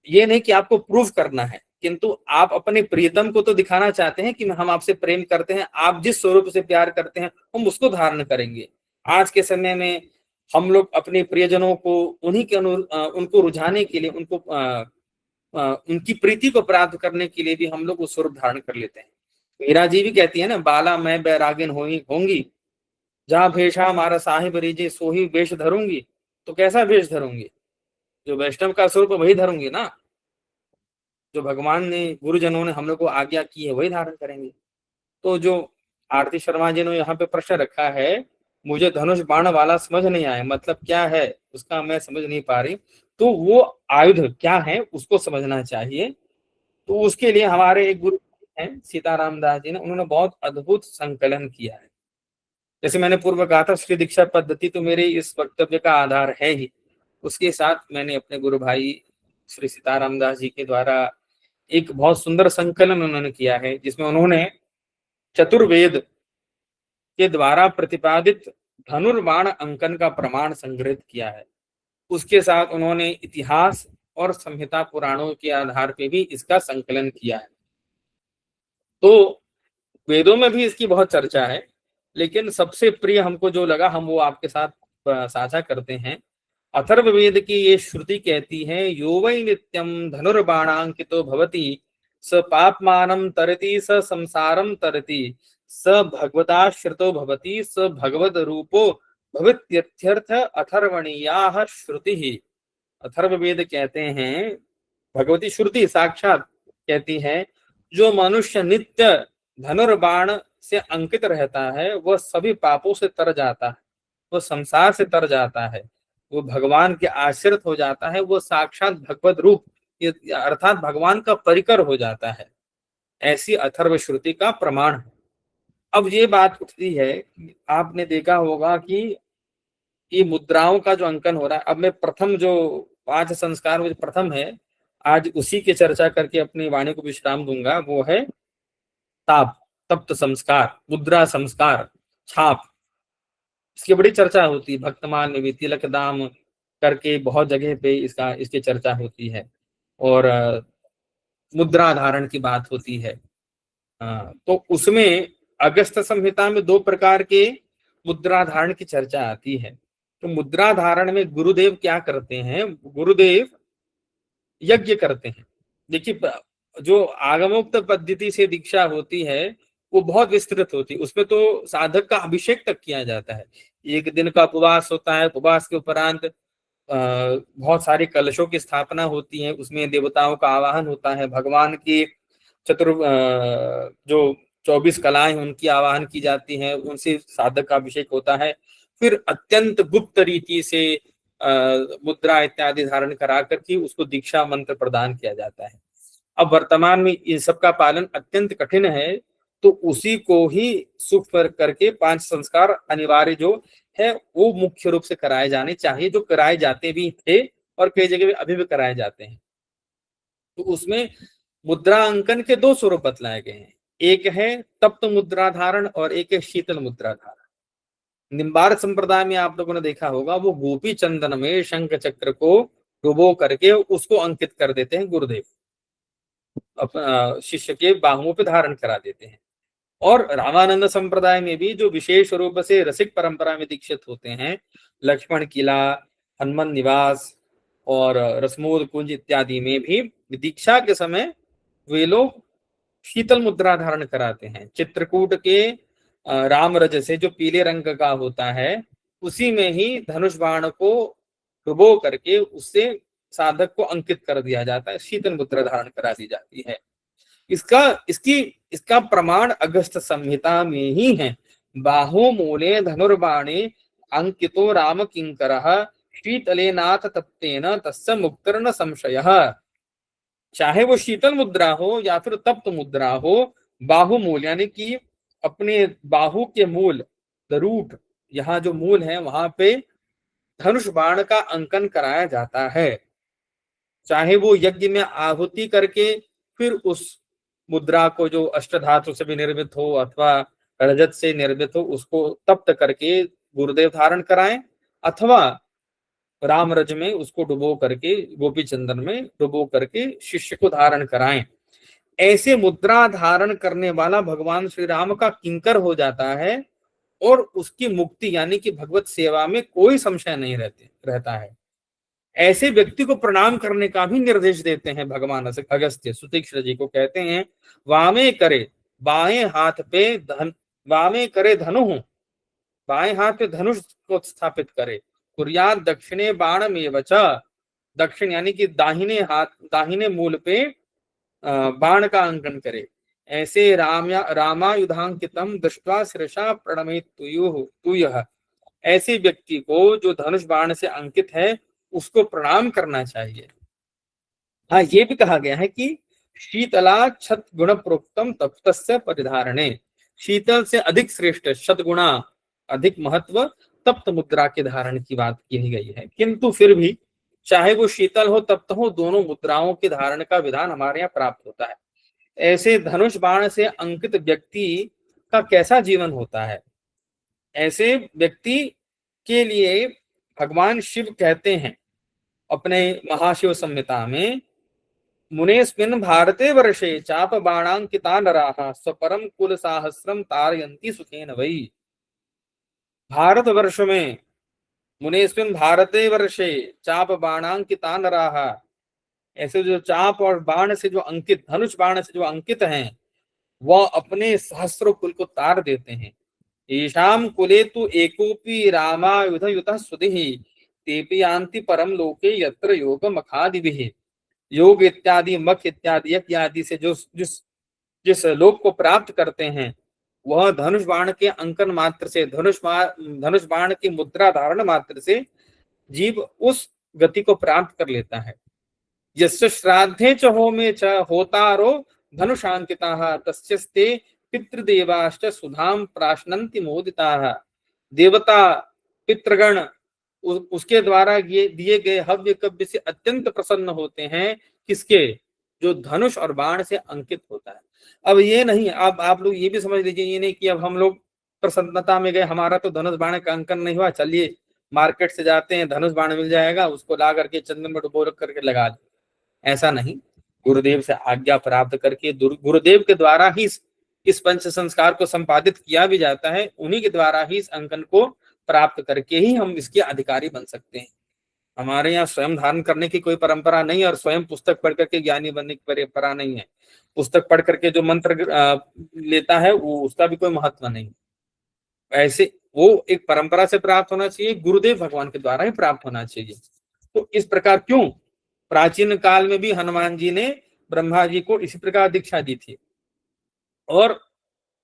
ये नहीं कि आपको प्रूव करना है, किंतु आप अपने प्रियतम को तो दिखाना चाहते हैं कि हम आपसे प्रेम करते हैं, आप जिस स्वरूप से प्यार करते हैं हम उसको धारण करेंगे। आज के समय में हम लोग अपने प्रियजनों को उन्हीं के उनको रुझाने के लिए, उनकी प्रीति को प्राप्त करने के लिए भी हम लोग वो स्वरूप धारण कर लेते हैं। मीरा जी भी कहती है ना, बाला मैं बैरागिन होंगी, जहां भेषा हमारा साहिब रीजे सोही वेश धरूंगी। तो कैसा वेश धरूंगी? जो वैष्णव का स्वरूप वही धरूंगी ना। जो भगवान ने, गुरुजनों ने हम लोग को आज्ञा की है वही धारण करेंगे। तो जो आरती शर्मा जी ने यहाँ पे प्रश्न रखा है, मुझे धनुष बाण वाला समझ नहीं आया, मतलब क्या है उसका मैं समझ नहीं पा रही, तो वो आयुध क्या है उसको समझना चाहिए। तो उसके लिए हमारे एक गुरु हैं सीताराम दास जी ने, उन्होंने बहुत अद्भुत संकलन किया है। जैसे मैंने पूर्व कहा था, श्री दीक्षा पद्धति तो मेरे इस वक्तव्य का आधार है ही, उसके साथ मैंने अपने गुरु भाई श्री सीताराम दास जी के द्वारा एक बहुत सुंदर संकलन उन्होंने किया है, जिसमें उन्होंने चतुर्वेद के द्वारा प्रतिपादित धनुर्बाण अंकन का प्रमाण संग्रहित किया है। उसके साथ उन्होंने इतिहास और संहिता पुराणों के आधार पे भी इसका संकलन किया है। तो वेदों में भी इसकी बहुत चर्चा है, लेकिन सबसे प्रिय हमको जो लगा हम वो आपके साथ साझा करते हैं। अथर्ववेद की ये श्रुति कहती है, यो वै नित्यम धनुर्बाणांकितो भवति स पापमानं तरति स संसारं तरति स भगवताश्रितो भवति स भगवद रूपो भवित्यर्थ अथर्वणीयाः श्रुतिः। अथर्ववेद कहते हैं, भगवती श्रुति साक्षात कहती है, जो मनुष्य नित्य धनुर्बाण से अंकित रहता है वह सभी पापों से तर जाता है, वो संसार से तर जाता है, वो भगवान के आश्रित हो जाता है, वो साक्षात भगवत रूप अर्थात भगवान का परिकर हो जाता है। ऐसी अथर्व श्रुति का प्रमाण है। अब ये बात उठती है कि आपने देखा होगा कि ये मुद्राओं का जो अंकन हो रहा है, अब मैं प्रथम जो 5 संस्कार में प्रथम है, आज उसी की चर्चा करके अपनी वाणी को विश्राम दूंगा, वो है ताप, तप्त संस्कार, मुद्रा संस्कार, छाप। इसकी बड़ी चर्चा होती है, भक्तमान में भी तिलक दाम करके बहुत जगह पे इसकी चर्चा होती है, और मुद्रा धारण की बात होती है। तो उसमें अगस्त संहिता में 2 प्रकार के मुद्रा धारण की चर्चा आती है। तो मुद्रा धारण में गुरुदेव क्या करते हैं, गुरुदेव यज्ञ करते हैं। देखिए, जो आगमोक्त पद्धति से दीक्षा होती है वो बहुत विस्तृत होती है, उसमें तो साधक का अभिषेक तक किया जाता है। 1 दिन का उपवास होता है, उपवास के उपरांत बहुत सारी कलशों की स्थापना होती है, उसमें देवताओं का आवाहन होता है, भगवान की जो 24 कलाएं उनकी आवाहन की जाती हैं, उनसे साधक का अभिषेक होता है। फिर अत्यंत गुप्त रीति से मुद्रा इत्यादि धारण करा करके उसको दीक्षा मंत्र प्रदान किया जाता है। अब वर्तमान में इन सब का पालन अत्यंत कठिन है, तो उसी को ही सुख पर करके 5 संस्कार अनिवार्य जो है वो मुख्य रूप से कराए जाने चाहिए, जो कराए जाते भी थे और कई जगह में अभी भी कराए जाते हैं। तो उसमें मुद्रा अंकन के 2 स्वरूप बतलाए गए हैं, एक है तप्त मुद्रा धारण और एक है शीतल मुद्रा धारण। निम्बार्क संप्रदाय में आप लोगों ने देखा होगा, वो गोपी चंदन में शंख चक्र को डुबो करके उसको अंकित कर देते हैं गुरुदेव, शिष्य के बाहुओं पे धारण करा देते हैं। और रामानंद संप्रदाय में भी जो विशेष रूप से रसिक परंपरा में दीक्षित होते हैं, लक्ष्मण किला, हनुमान निवास और रसमोद कुंज इत्यादि में भी दीक्षा के समय वे लोग शीतल मुद्रा धारण कराते हैं। चित्रकूट के राम रज से जो पीले रंग का होता है, उसी में ही धनुष बाण को डुबो करके उससे साधक को अंकित कर दिया जाता है, शीतल मुद्रा धारण करा दी जाती है। इसका प्रमाण अगस्त संहिता में ही है। बाहो मूले धनुर्बाणे अंकितो राम किंकरः शीतले नाथ तप्तेन तस्य मुक्तिर्न संशयः। चाहे वो शीतल मुद्रा हो या फिर तप्त मुद्रा हो, बाहु मूल यानी कि अपने बाहु के मूल, द रूट, यहाँ जो मूल है वहां पे धनुष बाण का अंकन कराया जाता है। चाहे वो यज्ञ में आहुति करके फिर उस मुद्रा को जो अष्टधातु से भी निर्मित हो अथवा रजत से निर्मित हो उसको तप्त करके गुरुदेव धारण कराएं, अथवा राम रज में उसको डुबो करके, गोपी चंदन में डुबो करके शिष्य को धारण कराएं। ऐसे मुद्रा धारण करने वाला भगवान श्री राम का किंकर हो जाता है और उसकी मुक्ति यानी कि भगवत सेवा में कोई संशय नहीं रहता है। ऐसे व्यक्ति को प्रणाम करने का भी निर्देश देते हैं भगवान अगस्त्य। सुतीक्ष्ण जी को कहते हैं, वामे करे बाएं हाथ पे वामे करे धनु, बाएं हाथ पे धनुष को स्थापित करे, कुर्यात दक्षिणे बाण में वचा, दक्षिण यानी कि दाहिने हाथ, दाहिने मूल पे बाण का अंकन करे। ऐसे रामायुधांकितम दृष्ट्वा शिरसा प्रणमेत तुयः, ऐसे व्यक्ति को जो धनुष बाण से अंकित है उसको प्रणाम करना चाहिए। हाँ, ये भी कहा गया है कि शीतला छत गुण प्रोक्तम तप्तस्य परिधारणे, शीतल से अधिक श्रेष्ठ, शतगुणा अधिक महत्व तप्त मुद्रा के धारण की बात की गई है। किंतु फिर भी चाहे वो शीतल हो तप्त हो, दोनों मुद्राओं के धारण का विधान हमारे यहाँ प्राप्त होता है। ऐसे धनुष बाण से अंकित व्यक्ति का कैसा जीवन होता है? ऐसे व्यक्ति के लिए भगवान शिव कहते हैं अपने महाशिव संहिता में, मुनेस्मिन् भारते वर्षे चाप बाणांकिता नराः स्वपरम कुल साहस्रम तारयन्ति सुखेन वै। भारत वर्ष में, मुनेस्मिन् भारते वर्षे चाप बाणांकिता नराः, ऐसे जो चाप और बाण से जो अंकित, धनुष बाण से जो अंकित हैं, वह अपने सहस्रों कुल को तार देते हैं। येषां कुले तु एकोपि रामायुधयुतः सुधिः तेपि यान्ति परम लोके यत्र योग मखादिभिः। योग इत्यादि मख इत्यादि इत्यादि से जो जिस लोक को प्राप्त करते हैं, वह धनुष बाण के अंकन मात्र से, धनुष बाण की मुद्रा धारण मात्र से जीव उस गति को प्राप्त कर लेता है। यस्य श्राद्धे च होमे च होतारो धनुषांकिताः तस्यस्ते पितृदेवाश्च सुधाम प्राश्नन्ति मोदिताः। देवता पितृगण उसके द्वारा ये दिए गए हव्य कव्य से अत्यंत प्रसन्न होते हैं। किसके? जो धनुष और बाण से अंकित होता है। अब ये नहीं, अब आप लोग ये भी समझ लीजिए, ये नहीं कि अब हम लोग प्रसन्नता में गए, हमारा तो धनुष बाण का अंकन नहीं हुआ, चलिए मार्केट से जाते हैं, धनुष बाण मिल जाएगा, उसको ला करके चंदन में डुबो करके लगा दे। ऐसा नहीं, गुरुदेव से आज्ञा प्राप्त करके, गुरुदेव के द्वारा ही इस पंच संस्कार को संपादित किया भी जाता है, उन्हीं के द्वारा ही इस अंकन को प्राप्त करके ही हम इसके अधिकारी बन सकते हैं। हमारे यहाँ स्वयं धारण करने की कोई परंपरा नहीं, और स्वयं पुस्तक पढ़ करके ज्ञानी बनने की परंपरा नहीं है। पुस्तक पढ़ करके जो मंत्र लेता है वो उसका भी कोई महत्व नहीं। ऐसे वो एक परंपरा से प्राप्त होना चाहिए, गुरुदेव भगवान के द्वारा ही प्राप्त होना चाहिए। तो इस प्रकार क्यों प्राचीन काल में भी हनुमान जी ने ब्रह्मा जी को इसी प्रकार दीक्षा दी थी। और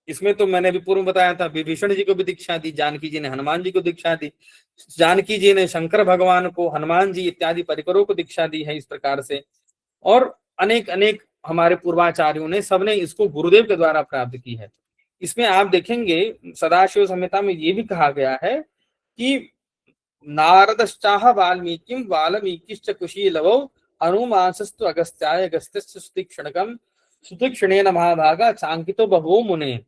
इसमें तो मैंने भी पूर्व बताया था, विभीषण जी को भी दीक्षा दी, जानकी जी ने हनुमान जी को दीक्षा दी, जानकी जी ने शंकर भगवान को, हनुमान जी इत्यादि परिकरों को दीक्षा दी है इस प्रकार से। और अनेक अनेक हमारे पूर्वाचार्यों ने, सबने इसको गुरुदेव के द्वारा प्राप्त की है। इसमें आप देखेंगे सदाशिव संहिता में ये भी कहा गया है कि नारदश्चाह वाल्मीकिं वाल्मीकिश्च कुशीलवौ हनुमांसस्तु अगस्त्याय अगस्त्यस्य सुतीक्ष्णकं सुतीक्ष्णेन महाभागा चांकितो बभूव मुने।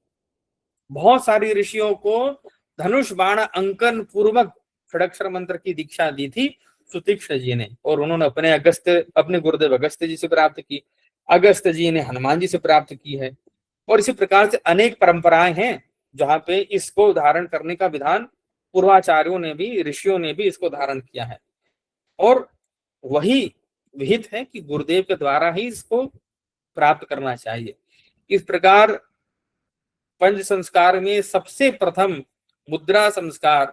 बहुत सारी ऋषियों को धनुष बाण अंकन पूर्वक षडाक्षर मंत्र की दीक्षा दी थी सुतीक्ष्ण जी ने, और उन्होंने अपने गुरुदेव अगस्त्य जी से प्राप्त की, अगस्त्य जी ने हनुमान जी से प्राप्त की है। और इसी प्रकार से अनेक परंपराएं हैं जहाँ पे इसको धारण करने का विधान पूर्वाचार्यों ने भी, ऋषियों ने भी इसको धारण किया है। और वही विहित है कि गुरुदेव के द्वारा ही इसको प्राप्त करना चाहिए। इस प्रकार पंच संस्कार में सबसे प्रथम मुद्रा संस्कार,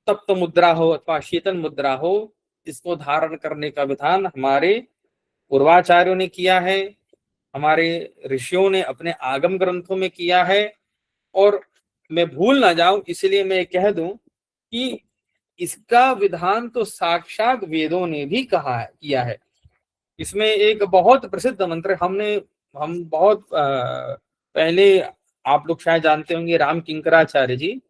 तप्त मुद्रा हो अथवा शीतल मुद्रा हो, इसको धारण करने का विधान हमारे पूर्वाचार्यों ने किया है, हमारे ऋषियों ने अपने आगम ग्रंथों में किया है। और मैं भूल ना जाऊं इसलिए मैं कह दूं कि इसका विधान तो साक्षात वेदों ने भी किया है। इसमें एक बहुत प्रसिद्ध मंत्र हम बहुत पहले, आप लोग शायद जानते होंगे, राम किंकराचार्य जी,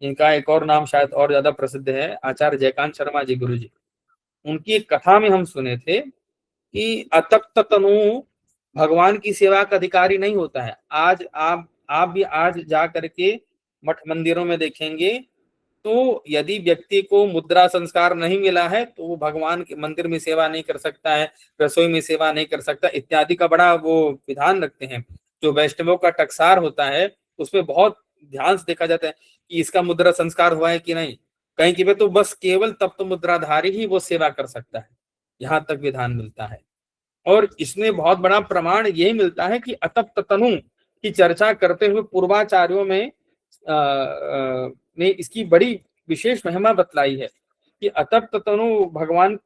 इनका एक और नाम शायद और ज्यादा प्रसिद्ध है, आचार्य जयकांत शर्मा जी गुरु जी। उनकी एक कथा में हम सुने थे कि अतप्त तनु भगवान की सेवा का अधिकारी नहीं होता है। आज आप भी आज जा करके मठ मंदिरों में देखेंगे तो यदि व्यक्ति को मुद्रा संस्कार नहीं मिला है तो वो भगवान के मंदिर में सेवा नहीं कर सकता है, रसोई में सेवा नहीं कर सकता इत्यादि का बड़ा वो विधान रखते हैं। जो वैष्णवों का टकसार होता है उसमें बहुत ध्यान से देखा जाता है कि इसका मुद्रा संस्कार हुआ है कि नहीं। कहीं की तो बस केवल तप्त मुद्राधारी ही वो सेवा कर सकता है, यहाँ तक विधान मिलता है। और इसमें बहुत बड़ा प्रमाण यही मिलता है कि अतप्त तनु की चर्चा करते हुए पूर्वाचार्यों में ने इसकी बड़ी विशेष महिमा बतलाई है कि अतप्त तनु भगवान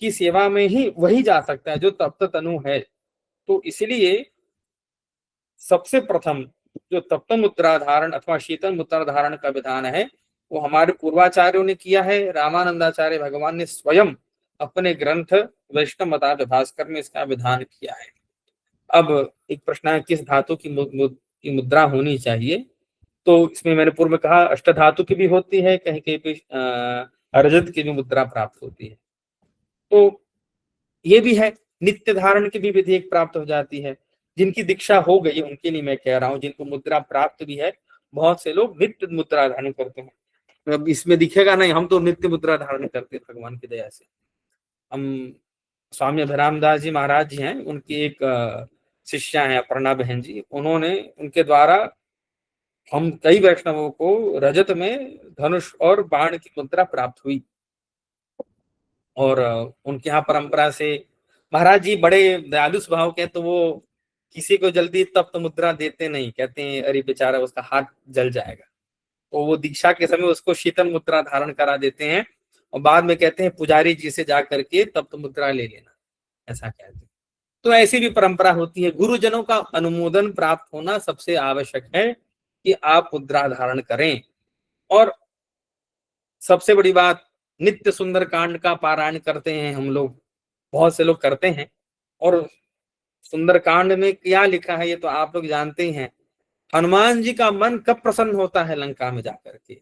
की सेवा में ही वही जा सकता है जो तप्त तनु है। तो इसलिए सबसे प्रथम जो तप्त मुद्रा धारण अथवा शीतल मुद्रा धारण का विधान है वो हमारे पूर्वाचार्यों ने किया है। रामानंदाचार्य भगवान ने स्वयं अपने ग्रंथ वैष्णव मतार्थ भास्कर में इसका विधान किया है। अब एक प्रश्न है किस धातु की मुद्रा होनी चाहिए, तो इसमें मैंने पूर्व में कहा अष्ट धातु की भी होती है, कहीं कहीं पे रजत की भी मुद्रा प्राप्त होती है। तो ये भी है, नित्य धारण की भी विधि प्राप्त हो जाती है। जिनकी दीक्षा हो गई उनके लिए मैं कह रहा हूँ, जिनको मुद्रा प्राप्त भी है, बहुत से लोग नित्य मुद्रा धारण करते हैं। अब इसमें दिखेगा नहीं, हम तो नित्य मुद्रा धारण करते हैं भगवान की दया से। हम स्वामी अभिराम दास जी महाराज जी हैं, उनकी एक शिष्या है अपर्णा बहन जी, उन्होंने उनके द्वारा हम कई वैष्णवों को रजत में धनुष और बाण की मुद्रा प्राप्त हुई। और उनके यहाँ परंपरा से महाराज जी बड़े दयालु स्वभाव के, तो वो किसी को जल्दी तप्त मुद्रा देते नहीं, कहते हैं अरे बेचारा उसका हाथ जल जाएगा, तो वो दीक्षा के समय उसको शीतल मुद्रा धारण करा देते हैं और बाद में कहते हैं पुजारी जी से जा करके तप्त मुद्रा ले लेना, ऐसा कहते हैं। तो ऐसी भी परंपरा होती है। गुरुजनों का अनुमोदन प्राप्त होना सबसे आवश्यक है कि आप मुद्रा धारण करें। और सबसे बड़ी बात, नित्य सुंदर कांड का पारायण करते हैं हम लोग, बहुत से लोग करते हैं, और सुंदर कांड में क्या लिखा है ये तो आप लोग जानते ही हैं। हनुमान जी का मन कब प्रसन्न होता है लंका में जाकर के,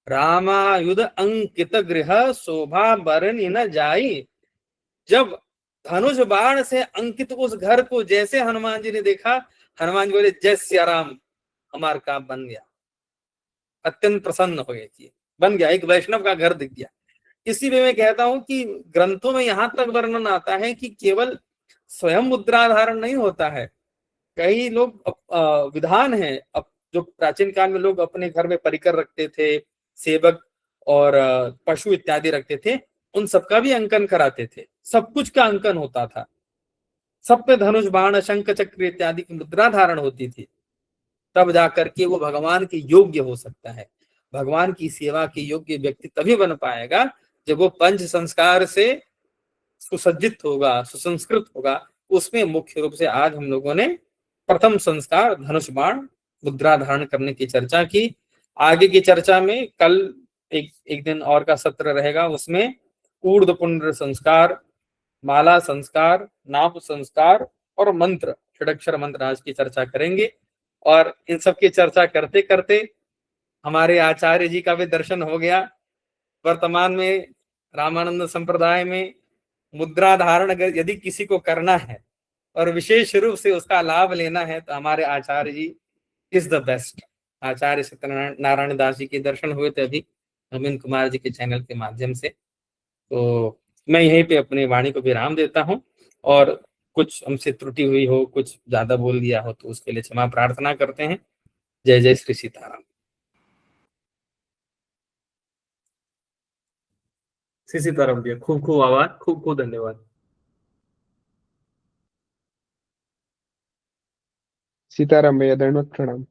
रामायुध अंकित गृह शोभा बरन न जाई। जब धनुष बाण से अंकित उस घर को जैसे हनुमान जी ने देखा, हनुमान जी बोले जय सिया राम, हमारा काम बन गया, अत्यंत प्रसन्न हो गए कि बन गया, एक वैष्णव का घर दिख गया। इसी में मैं कहता हूं कि ग्रंथों में यहां तक वर्णन आता है कि केवल स्वयं मुद्रा धारण नहीं होता है, कई लोग विधान है। अब जो प्राचीन काल में लोग अपने घर में परिकर रखते थे, सेवक और पशु इत्यादि रखते थे, उन सबका भी अंकन कराते थे, सब कुछ का अंकन होता था, सब पे धनुष बाण शंख चक्र इत्यादि की मुद्रा धारण होती थी, तब जाकर के वो भगवान के योग्य हो सकता है। भगवान की सेवा के योग्य व्यक्ति तभी बन पाएगा जब वो पंच संस्कार से सुसज्जित होगा, सुसंस्कृत होगा। उसमें मुख्य रूप से आज हम लोगों ने प्रथम संस्कार धनुष बाण मुद्रा धारण करने की चर्चा की। आगे की चर्चा में कल एक दिन और का सत्र रहेगा, उसमें ऊर्ध्व पुंड्र संस्कार, माला संस्कार, नाम संस्कार और मंत्र, षडक्षर मंत्र आज की चर्चा करेंगे। और इन सब की चर्चा करते करते हमारे आचार्य जी का भी दर्शन हो गया। वर्तमान में रामानंद संप्रदाय में मुद्रा धारण अगर यदि किसी को करना है और विशेष रूप से उसका लाभ लेना है तो हमारे आचार्य जी इज द बेस्ट। आचार्य सत्यनारायण दास जी के दर्शन हुए थे अभी नवीन कुमार जी के चैनल के माध्यम से। तो मैं यहीं पे अपनी वाणी को विराम देता हूँ, और कुछ हमसे त्रुटि हुई हो, कुछ ज्यादा बोल दिया हो तो उसके लिए क्षमा प्रार्थना करते हैं। जय जय श्री सीताराम। श्री सीताराम भैया, खूब खूब आभार, खूब खूब धन्यवाद। सीताराम भैया, दंडवत प्रणाम।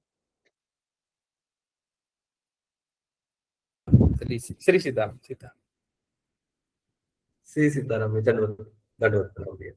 श्री सीताराम। श्री सीताराम भैया, धन्यवाद धन्यवाद प्रणाम भैया।